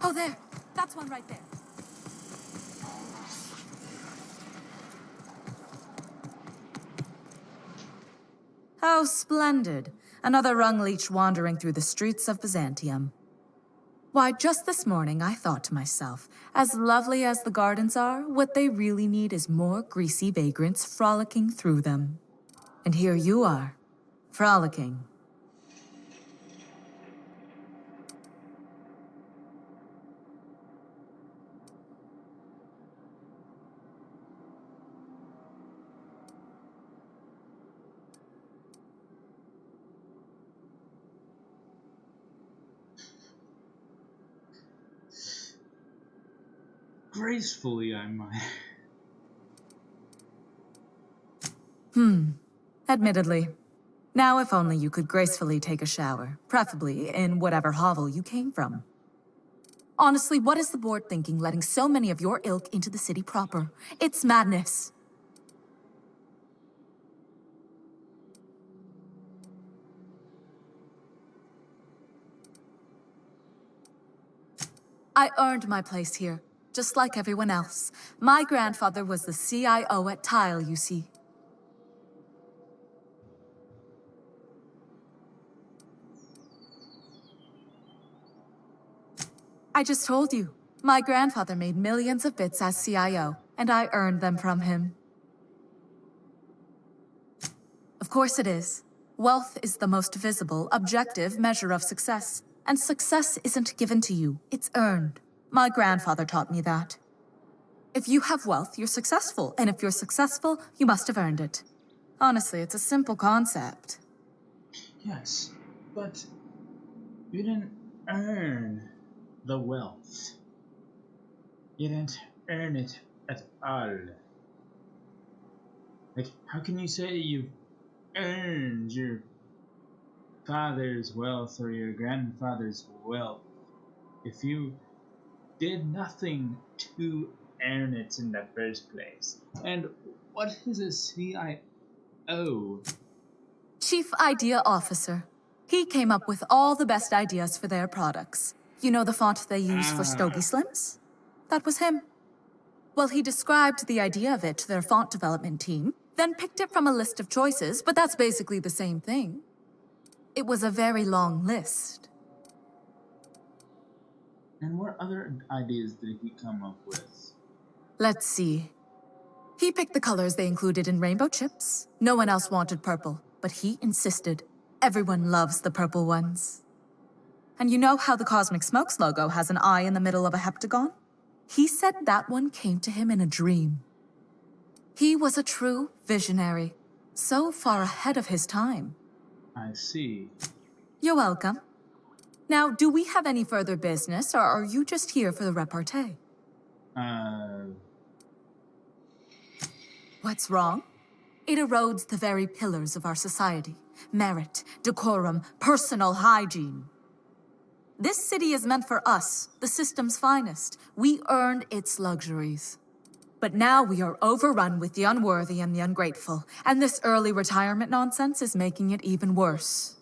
Oh, there! That's one right there. How splendid. Another rung leech wandering through the streets of Byzantium. Why, just this morning I thought to myself, as lovely as the gardens are, what they really need is more greasy vagrants frolicking through them. And here you are, frolicking. gracefully, I might. Admittedly. Now, if only you could gracefully take a shower, preferably in whatever hovel you came from. Honestly, what is the board thinking letting so many of your ilk into the city proper? It's madness. I earned my place here, just like everyone else. My grandfather was the CIO at Tile, you see. I just told you. My grandfather made millions of bits as CIO, and I earned them from him. Of course it is. Wealth is the most visible, objective measure of success. And success isn't given to you, it's earned. My grandfather taught me that. If you have wealth, you're successful, and if you're successful, you must have earned it. Honestly, it's a simple concept. Yes, but you didn't earn the wealth. You didn't earn it at all. Like, how can you say you've earned your father's wealth or your grandfather's wealth if you did nothing to earn it in the first place? And what is a CIO? Chief Idea Officer. He came up with all the best ideas for their products. You know the font they use for Stogie Slims? That was him. Well, he described the idea of it to their font development team, then picked it from a list of choices, but that's basically the same thing. It was a very long list. And what other ideas did he come up with? Let's see. He picked the colors they included in rainbow chips. No one else wanted purple, but he insisted. Everyone loves the purple ones. And you know how the Cosmic Smokes logo has an eye in the middle of a heptagon? He said that one came to him in a dream. He was a true visionary, so far ahead of his time. I see. You're welcome. Now, do we have any further business, or are you just here for the repartee? What's wrong? It erodes the very pillars of our society. Merit, decorum, personal hygiene. This city is meant for us, the system's finest. We earned its luxuries. But now we are overrun with the unworthy and the ungrateful, and this early retirement nonsense is making it even worse.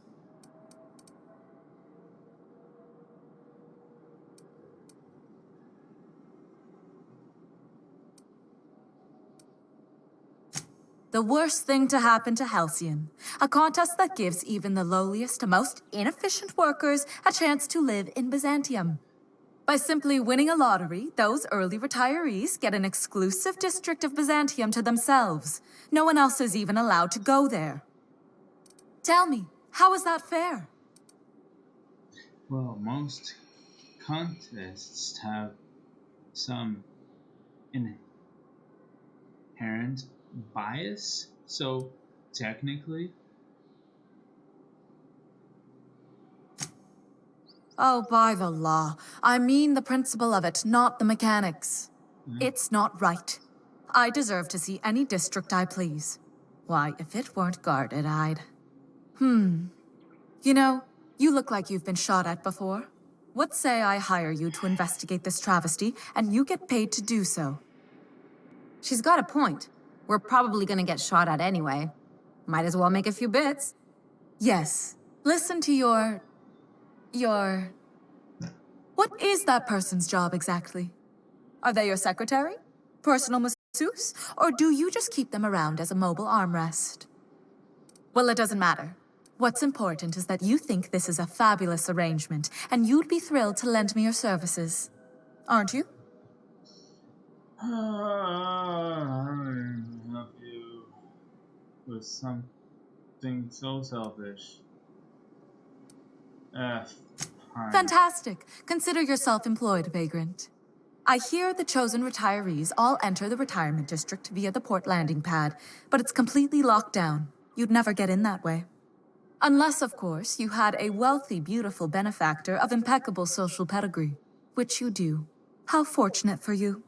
The worst thing to happen to Halcyon. A contest that gives even the lowliest to most inefficient workers a chance to live in Byzantium. By simply winning a lottery, those early retirees get an exclusive district of Byzantium to themselves. No one else is even allowed to go there. Tell me, how is that fair? Well, most contests have some inherent bias, so technically. Oh, by the law. I mean the principle of it, not the mechanics. It's not right. I deserve to see any district I please. Why, if it weren't guarded, I'd... You know, you look like you've been shot at before. What say I hire you to investigate this travesty, and you get paid to do so? She's got a point. We're probably gonna get shot at anyway. Might as well make a few bits. Yes. Listen to your... What is that person's job exactly? Are they your secretary? Personal masseuse? Or do you just keep them around as a mobile armrest? Well, it doesn't matter. What's important is that you think this is a fabulous arrangement, and you'd be thrilled to lend me your services. Aren't you? I don't help you with something so selfish. Fine. Fantastic. Consider yourself employed, vagrant. I hear the chosen retirees all enter the retirement district via the port landing pad, but it's completely locked down. You'd never get in that way. Unless, of course, you had a wealthy, beautiful benefactor of impeccable social pedigree, which you do. How fortunate for you.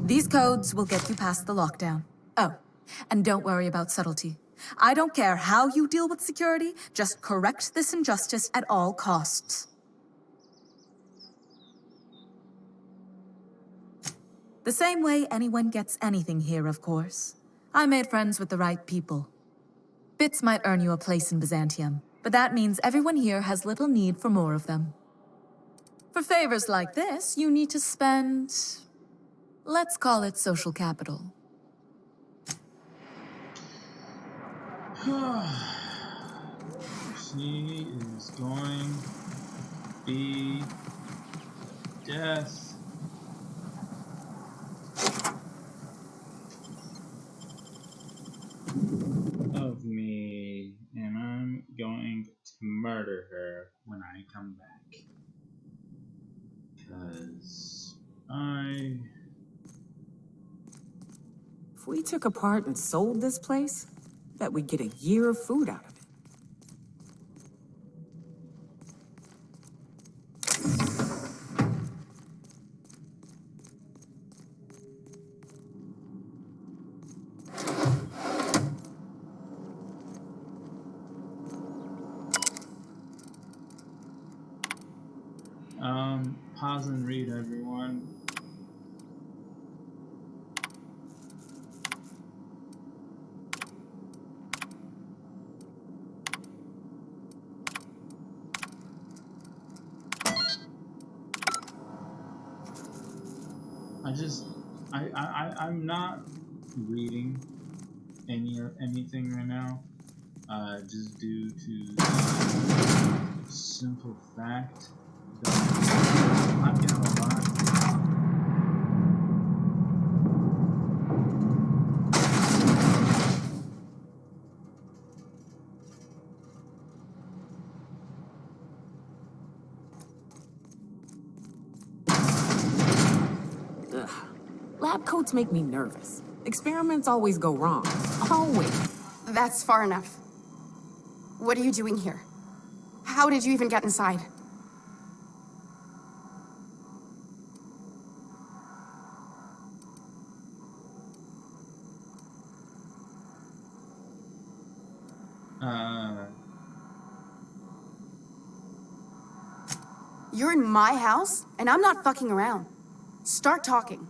These codes will get you past the lockdown. Oh, and don't worry about subtlety. I don't care how you deal with security, just correct this injustice at all costs. The same way anyone gets anything here, of course. I made friends with the right people. Bits might earn you a place in Byzantium, but that means everyone here has little need for more of them. For favors like this, you need to spend... let's call it social capital. She is going to be death. Of me, and I'm going to murder her when I come back. Because If we took apart and sold this place, bet we'd get a year of food out of it. Pause and read, everyone. I'm not reading anything right now, just due to the simple fact that I'm getting a lot. Lab coats make me nervous. Experiments always go wrong. Always. That's far enough. What are you doing here? How did you even get inside? You're in my house, and I'm not fucking around. Start talking.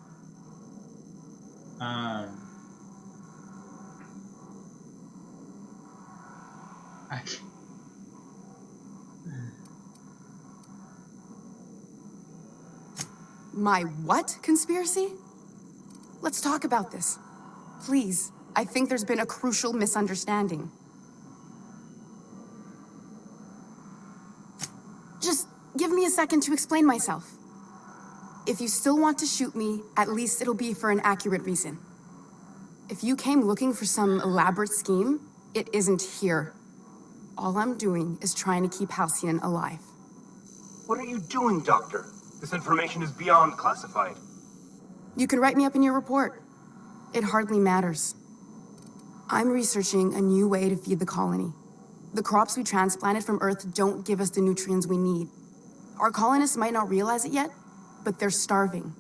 My what conspiracy? Let's talk about this. Please, I think there's been a crucial misunderstanding. Just give me a second to explain myself. If you still want to shoot me, at least it'll be for an accurate reason. If you came looking for some elaborate scheme, it isn't here. All I'm doing is trying to keep Halcyon alive. What are you doing, Doctor? This information is beyond classified. You can write me up in your report. It hardly matters. I'm researching a new way to feed the colony. The crops we transplanted from Earth don't give us the nutrients we need. Our colonists might not realize it yet, but they're starving.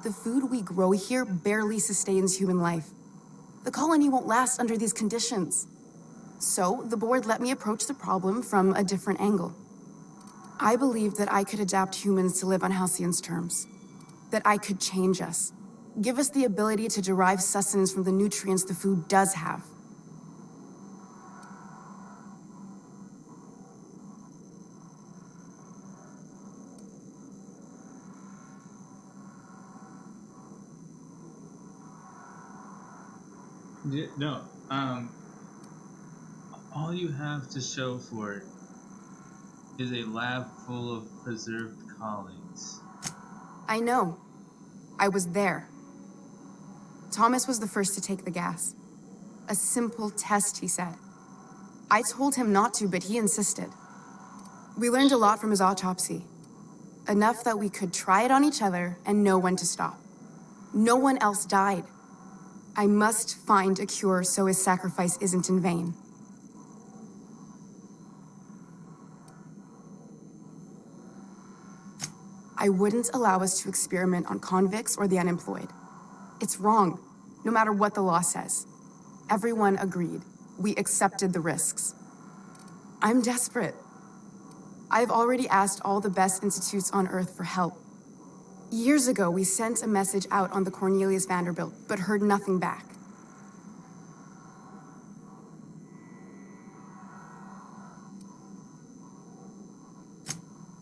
The food we grow here barely sustains human life. The colony won't last under these conditions. So, the board let me approach the problem from a different angle. I believed that I could adapt humans to live on Halcyon's terms. That I could change us. Give us the ability to derive sustenance from the nutrients the food does have. No, all you have to show for it is a lab full of preserved colleagues. I know. I was there. Thomas was the first to take the gas. A simple test, he said. I told him not to, but he insisted. We learned a lot from his autopsy. Enough that we could try it on each other and know when to stop. No one else died. I must find a cure so his sacrifice isn't in vain. I wouldn't allow us to experiment on convicts or the unemployed. It's wrong, no matter what the law says. Everyone agreed. We accepted the risks. I'm desperate. I've already asked all the best institutes on Earth for help. Years ago, we sent a message out on the Cornelius Vanderbilt, but heard nothing back.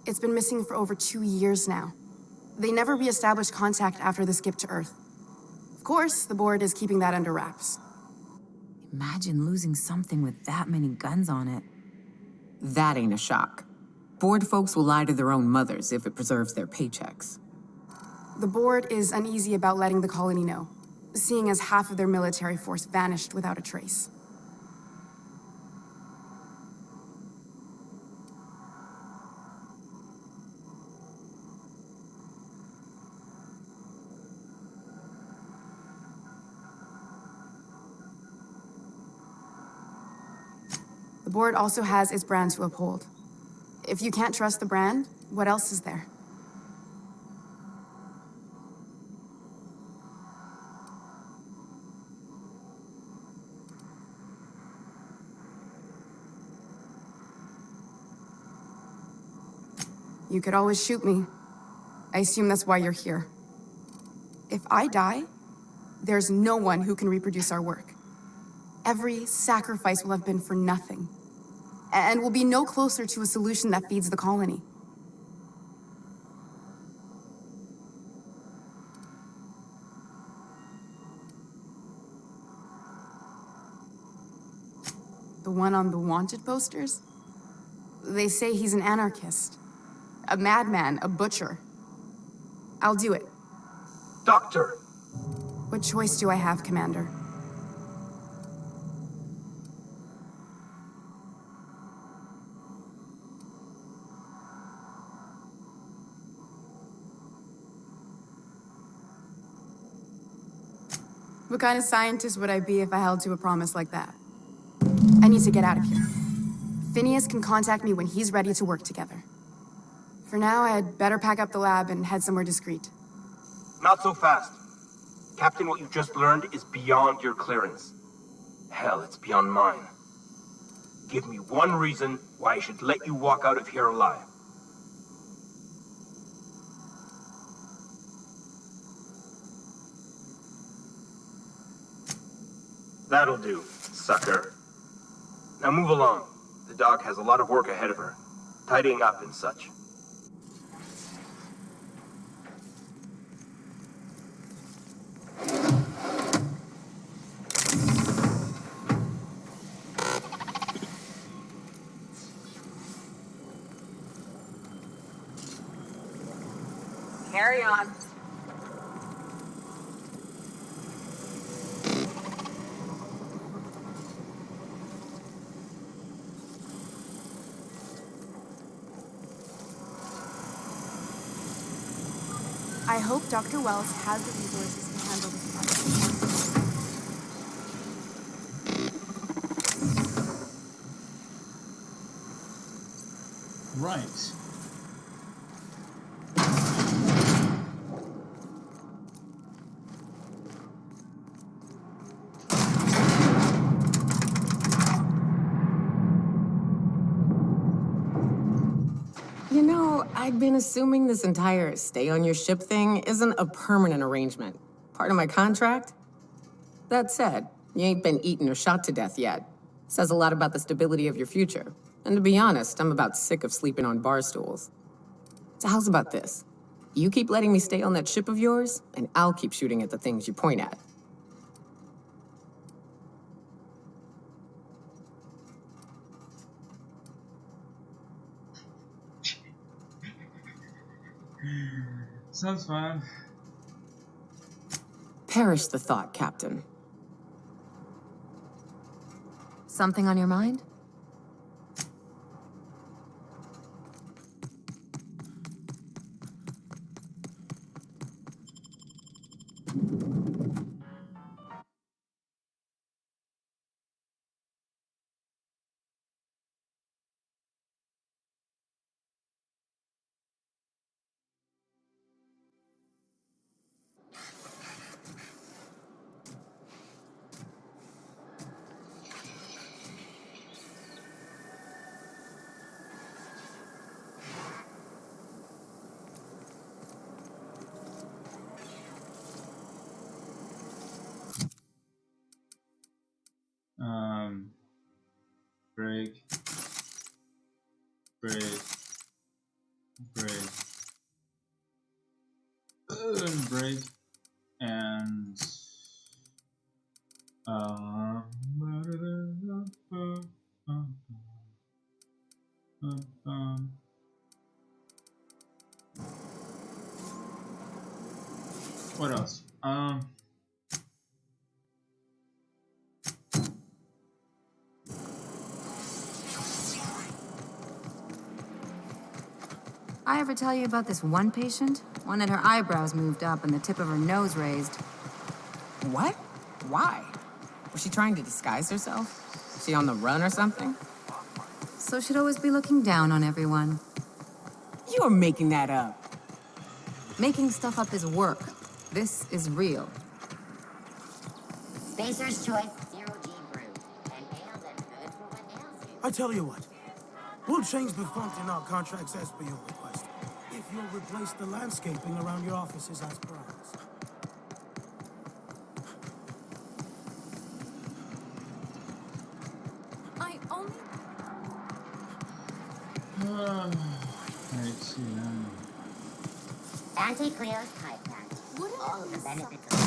It's been missing for over 2 years now. They never re-established contact after the skip to Earth. Of course, the board is keeping that under wraps. Imagine losing something with that many guns on it. That ain't a shock. Board folks will lie to their own mothers if it preserves their paychecks. The board is uneasy about letting the colony know, seeing as half of their military force vanished without a trace. The board also has its brand to uphold. If you can't trust the brand, what else is there? You could always shoot me. I assume that's why you're here. If I die, there's no one who can reproduce our work. Every sacrifice will have been for nothing. And we'll be no closer to a solution that feeds the colony. The one on the wanted posters? They say he's an anarchist. A madman, a butcher. I'll do it. Doctor! What choice do I have, Commander? What kind of scientist would I be if I held to a promise like that? I need to get out of here. Phineas can contact me when he's ready to work together. For now, I'd better pack up the lab and head somewhere discreet. Not so fast. Captain, what you just learned is beyond your clearance. Hell, it's beyond mine. Give me one reason why I should let you walk out of here alive. That'll do, sucker. Now move along. The dog has a lot of work ahead of her, tidying up and such. Carry on. I hope Dr. Wells has the resources to handle this project. Right. You know, I'd been assuming this entire stay on your ship thing isn't a permanent arrangement. Part of my contract? That said, you ain't been eaten or shot to death yet. Says a lot about the stability of your future. And to be honest, I'm about sick of sleeping on bar stools. So how's about this? You keep letting me stay on that ship of yours, and I'll keep shooting at the things you point at. Sounds fun. Perish the thought, Captain. Something on your mind? Break. Break. Break. Break. And what else? I ever tell you about this one patient? One that her eyebrows moved up and the tip of her nose raised. What? Why? Was she trying to disguise herself? Is she on the run or something? So she'd always be looking down on everyone. You're making that up. Making stuff up is work. This is real. Spacer's Choice Zero-G Brew. And ale that's good for what ails you. I tell you what. We'll change the font in our contracts as per your request. If you'll replace the landscaping around your offices as promised. I only... Let's see now. Auntie Cleo's Pie Patch. All the benefits of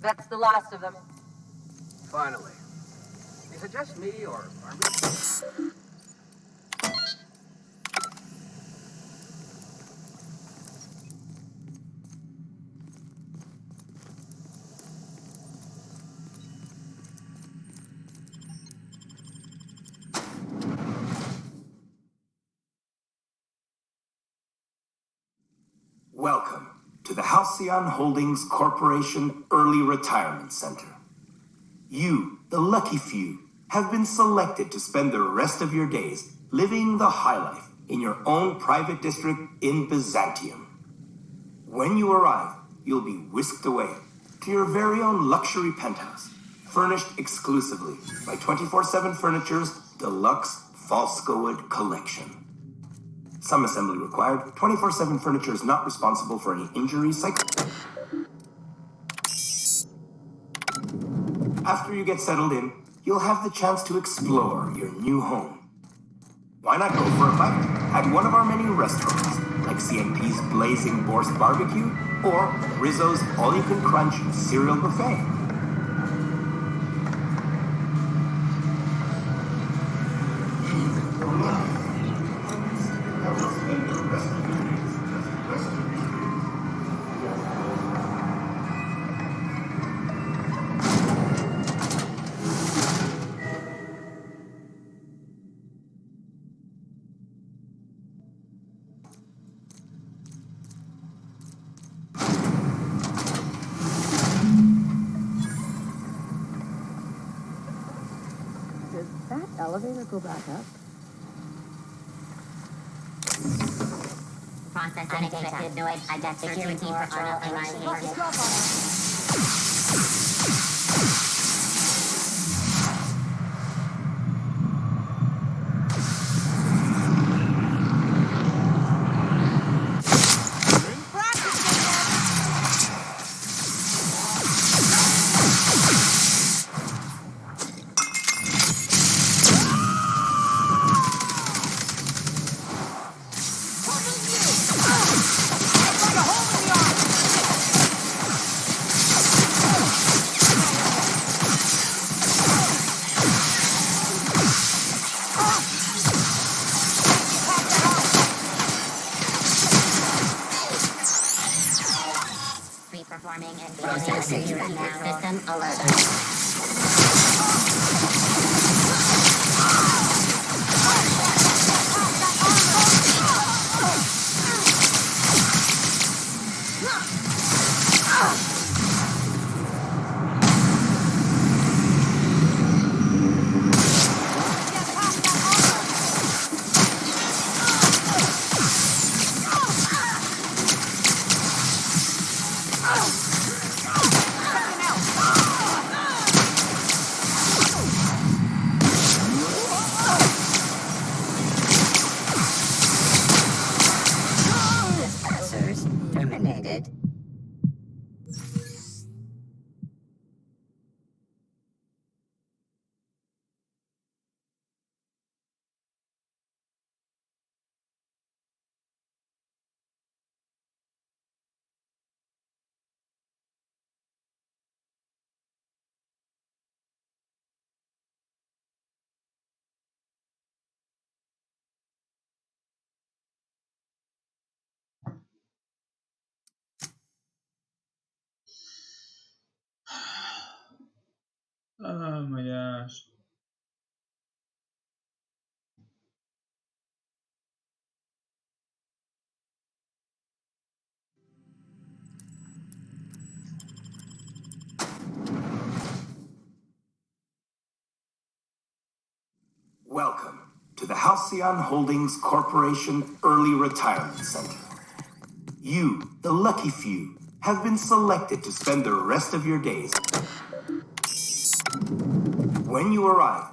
That's the last of them. Finally. Is it just me, or are we... Welcome to the Halcyon Holdings Corporation Early Retirement Center. You, the lucky few, have been selected to spend the rest of your days living the high life in your own private district in Byzantium. When you arrive, you'll be whisked away to your very own luxury penthouse, furnished exclusively by 24/7 Furniture's deluxe Falscowood collection. Some assembly required. 24/7 Furniture is not responsible for any injuries. After you get settled in, you'll have the chance to explore your new home. Why not go for a bite at one of our many restaurants, like CMP's Blazing Boar's Barbecue or Rizzo's All-You-Can-Crunch Cereal Buffet? Elevator go back up? process unexpected noise. I got security for Arnold and my System alert. Dispensers terminated. Oh my gosh. Welcome to the Halcyon Holdings Corporation Early Retirement Center. You, the lucky few, have been selected to spend the rest of your days. When you arrive,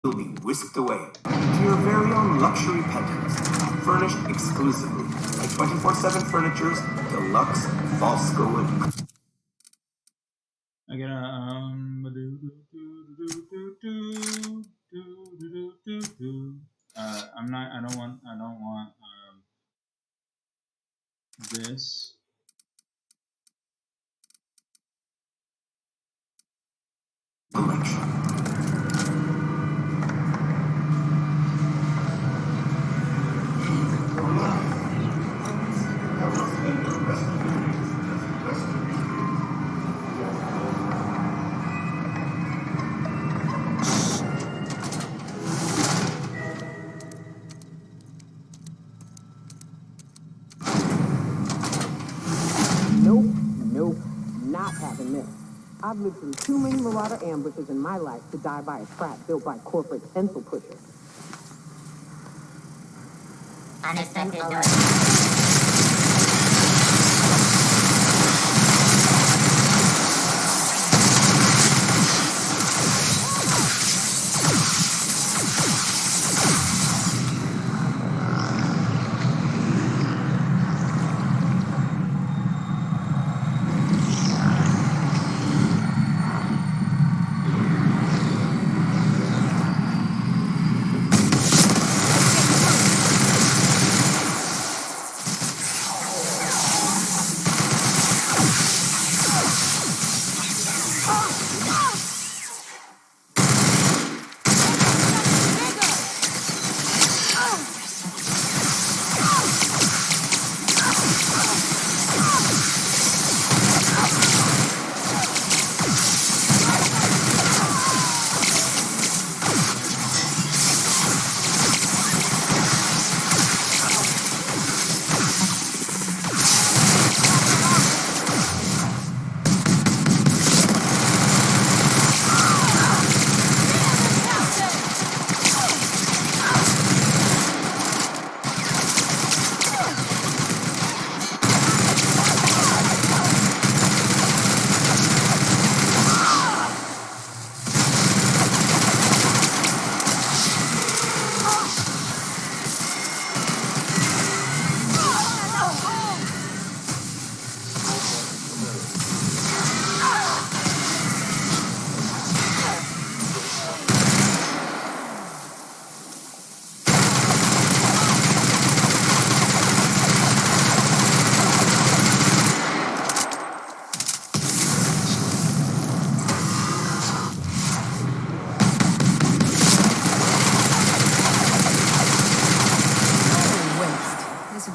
you'll be whisked away to your very own luxury penthouse, furnished exclusively by 24/7 Furniture's deluxe Fosco and... I gotta I don't want this. Nope, not having this. I've lived through too many Marauder ambushes in my life to die by a trap built by corporate pencil pushers. Unexpected noise.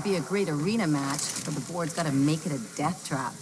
Be a great arena match, but the board's gotta make it a death trap.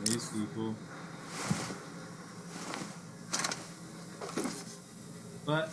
these people. But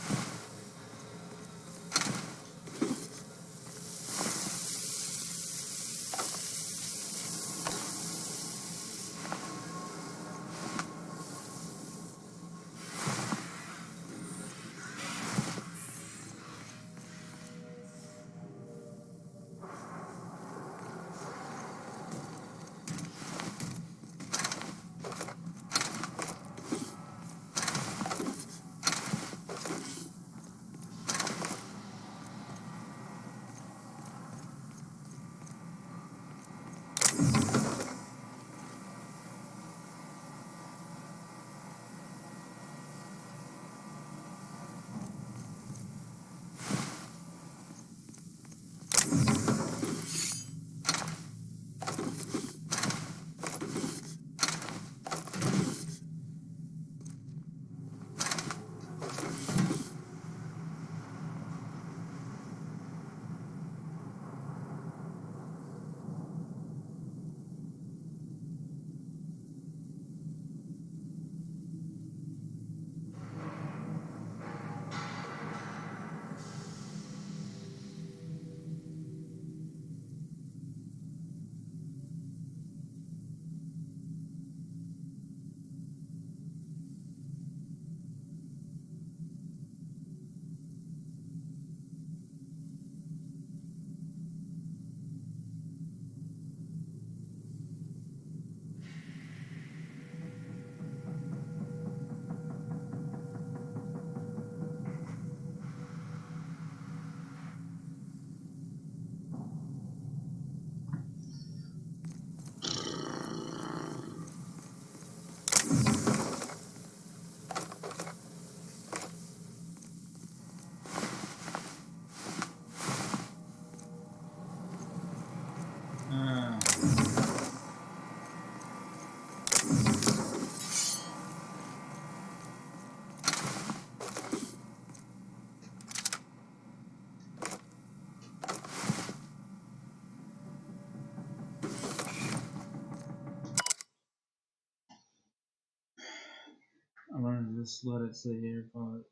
I'm gonna just let it sit here, but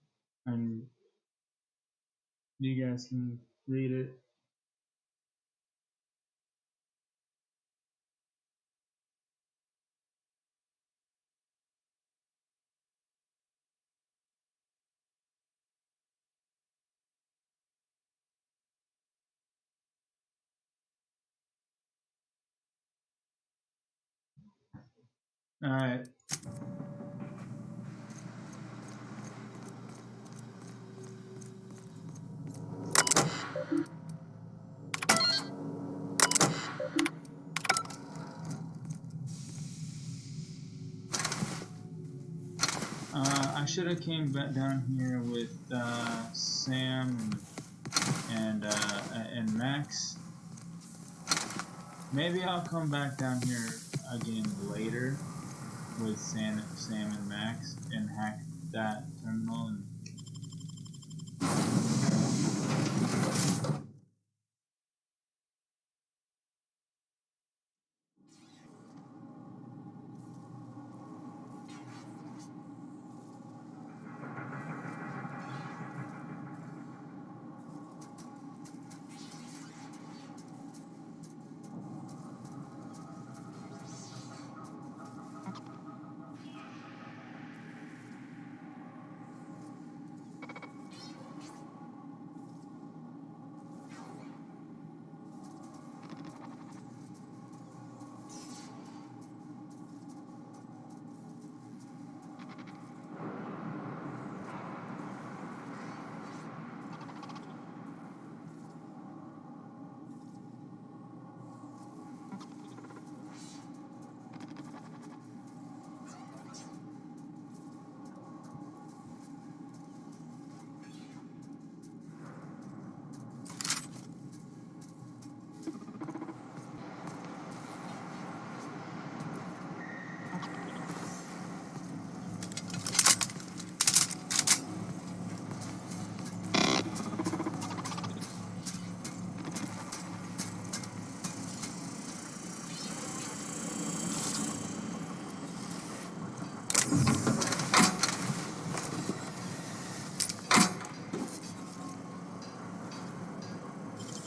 and you guys can read it. All right. I should have came back down here with Sam and Max. Maybe I'll come back down here again later with Sam and Max and hack that terminal and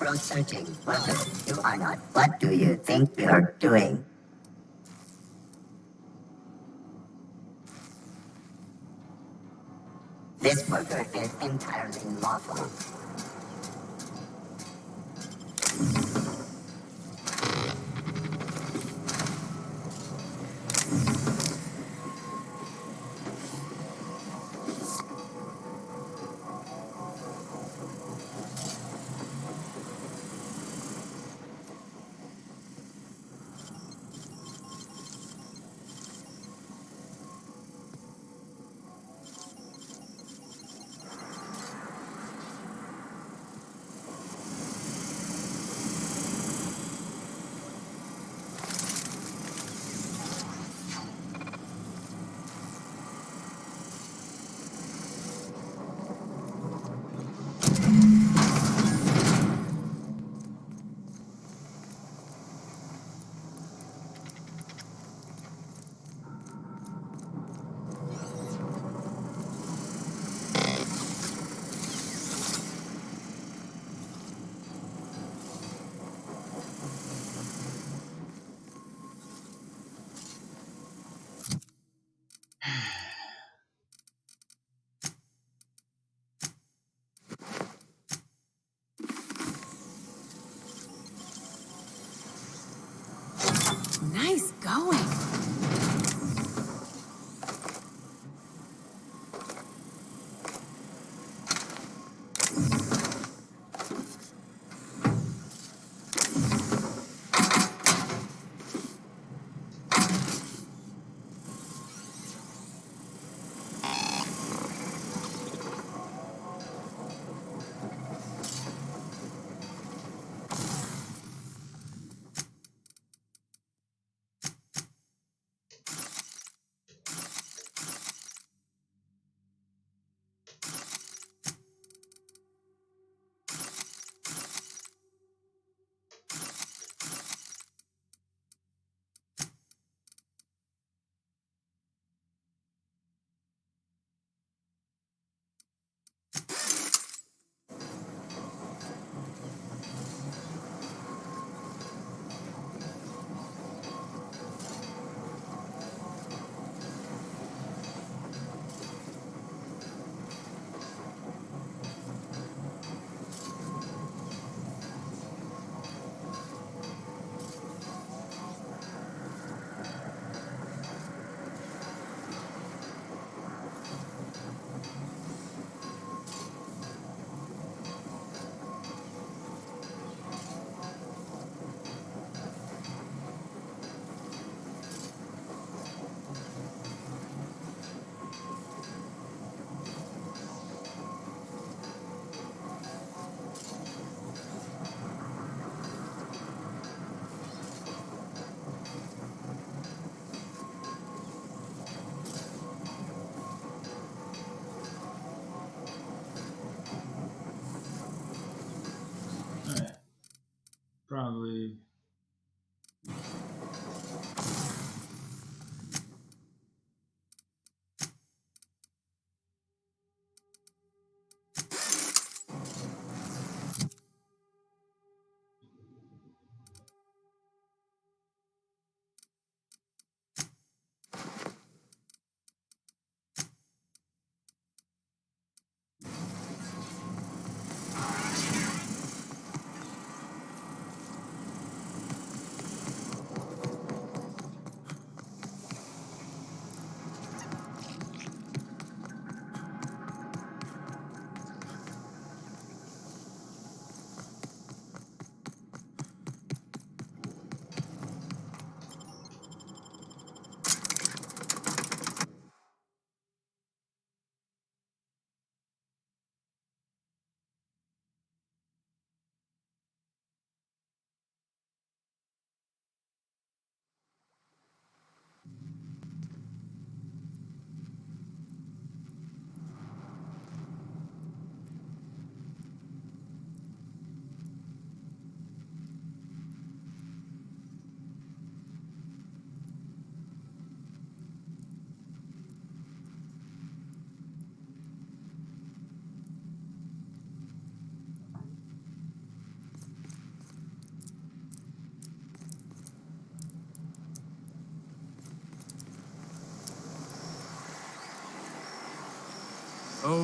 off-road searching. Welcome to Arnott. What do you think you're doing? This worker is entirely lawful. Nice going.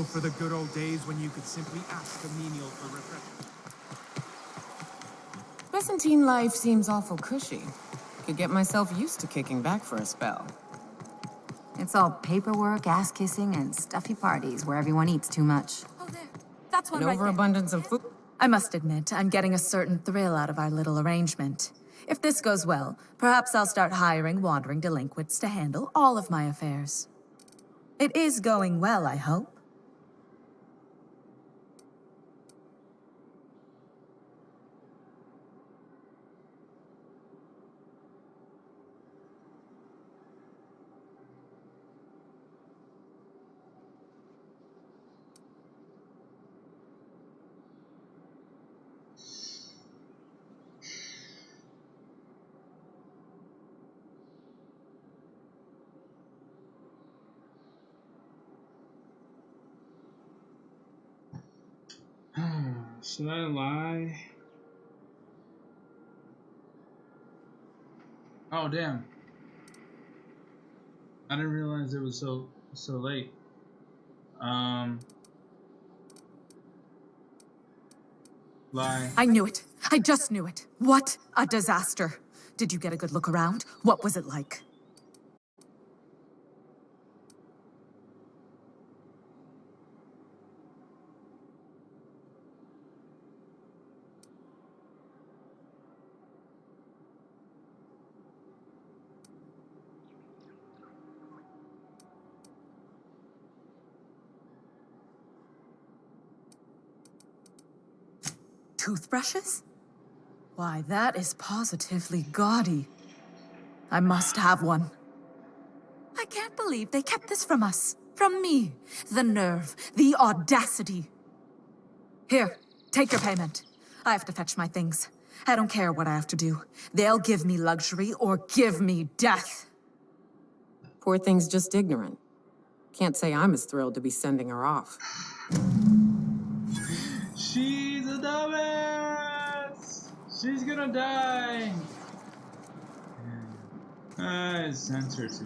Oh, for the good old days when you could simply ask a menial for refreshment. Byzantine life seems awful cushy. Could get myself used to kicking back for a spell. It's all paperwork, ass kissing, and stuffy parties where everyone eats too much. Oh, there. That's one An right there. overabundance of food. I must admit, I'm getting a certain thrill out of our little arrangement. If this goes well, perhaps I'll start hiring wandering delinquents to handle all of my affairs. It is going well, I hope. Should I lie? Oh damn! I didn't realize it was so late. Lie. I knew it. I just knew it. What a disaster. Did you get a good look around? What was it like? Toothbrushes? Why, that is positively gaudy. I must have one. I can't believe they kept this from us. From me. The nerve. The audacity. Here, take your payment. I have to fetch my things. I don't care what I have to do. They'll give me luxury or give me death. Poor thing's just ignorant. Can't say I'm as thrilled to be sending her off. She's a dumbass! She's gonna die! I sent her to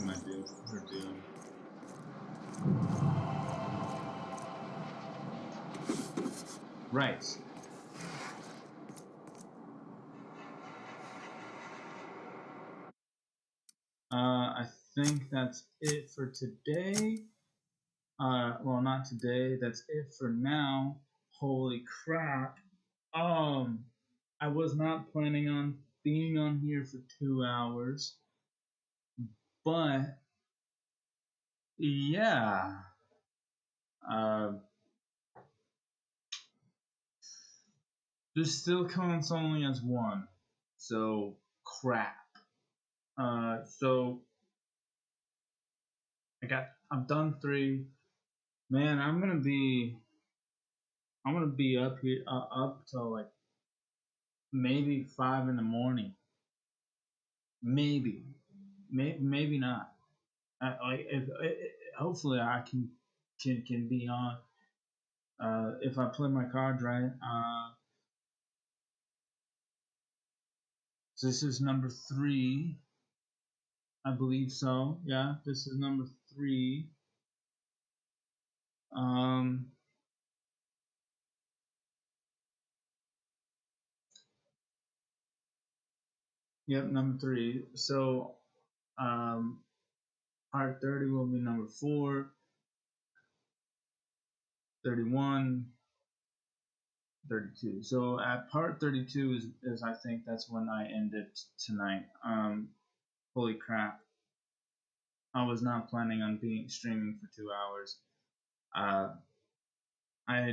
her doom. Right. I think that's it for today. Well, not today. That's it for now. Holy crap. I was not planning on being on here for 2 hours, but yeah. This still counts only as one, so crap. So I've done 3. Man, I'm gonna be up here up till like maybe 5 in the morning. Maybe not. Hopefully I can be on. If I play my cards right. So this is number 3. I believe so. Yeah, this is number 3. Yep, number 3. So, part 30 will be number 4, 31, 32. So at part 32 is I think that's when I ended tonight. Holy crap. I was not planning on streaming for 2 hours. I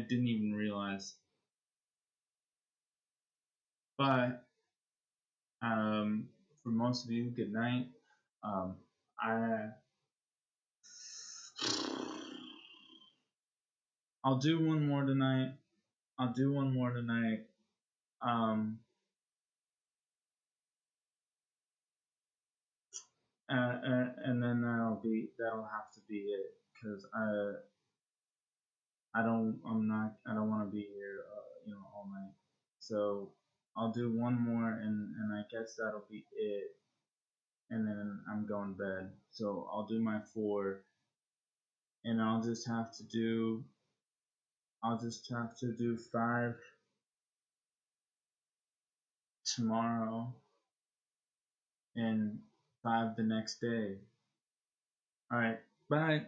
didn't even realize. But for most of you, good night. I'll do one more tonight. And then that'll have to be it, because I don't want to be here all night. So I'll do one more, and I guess that'll be it, and then I'm going to bed. So I'll do my 4, and I'll just have to do I'll just have to do 5 tomorrow and 5 the next day. Alright, bye.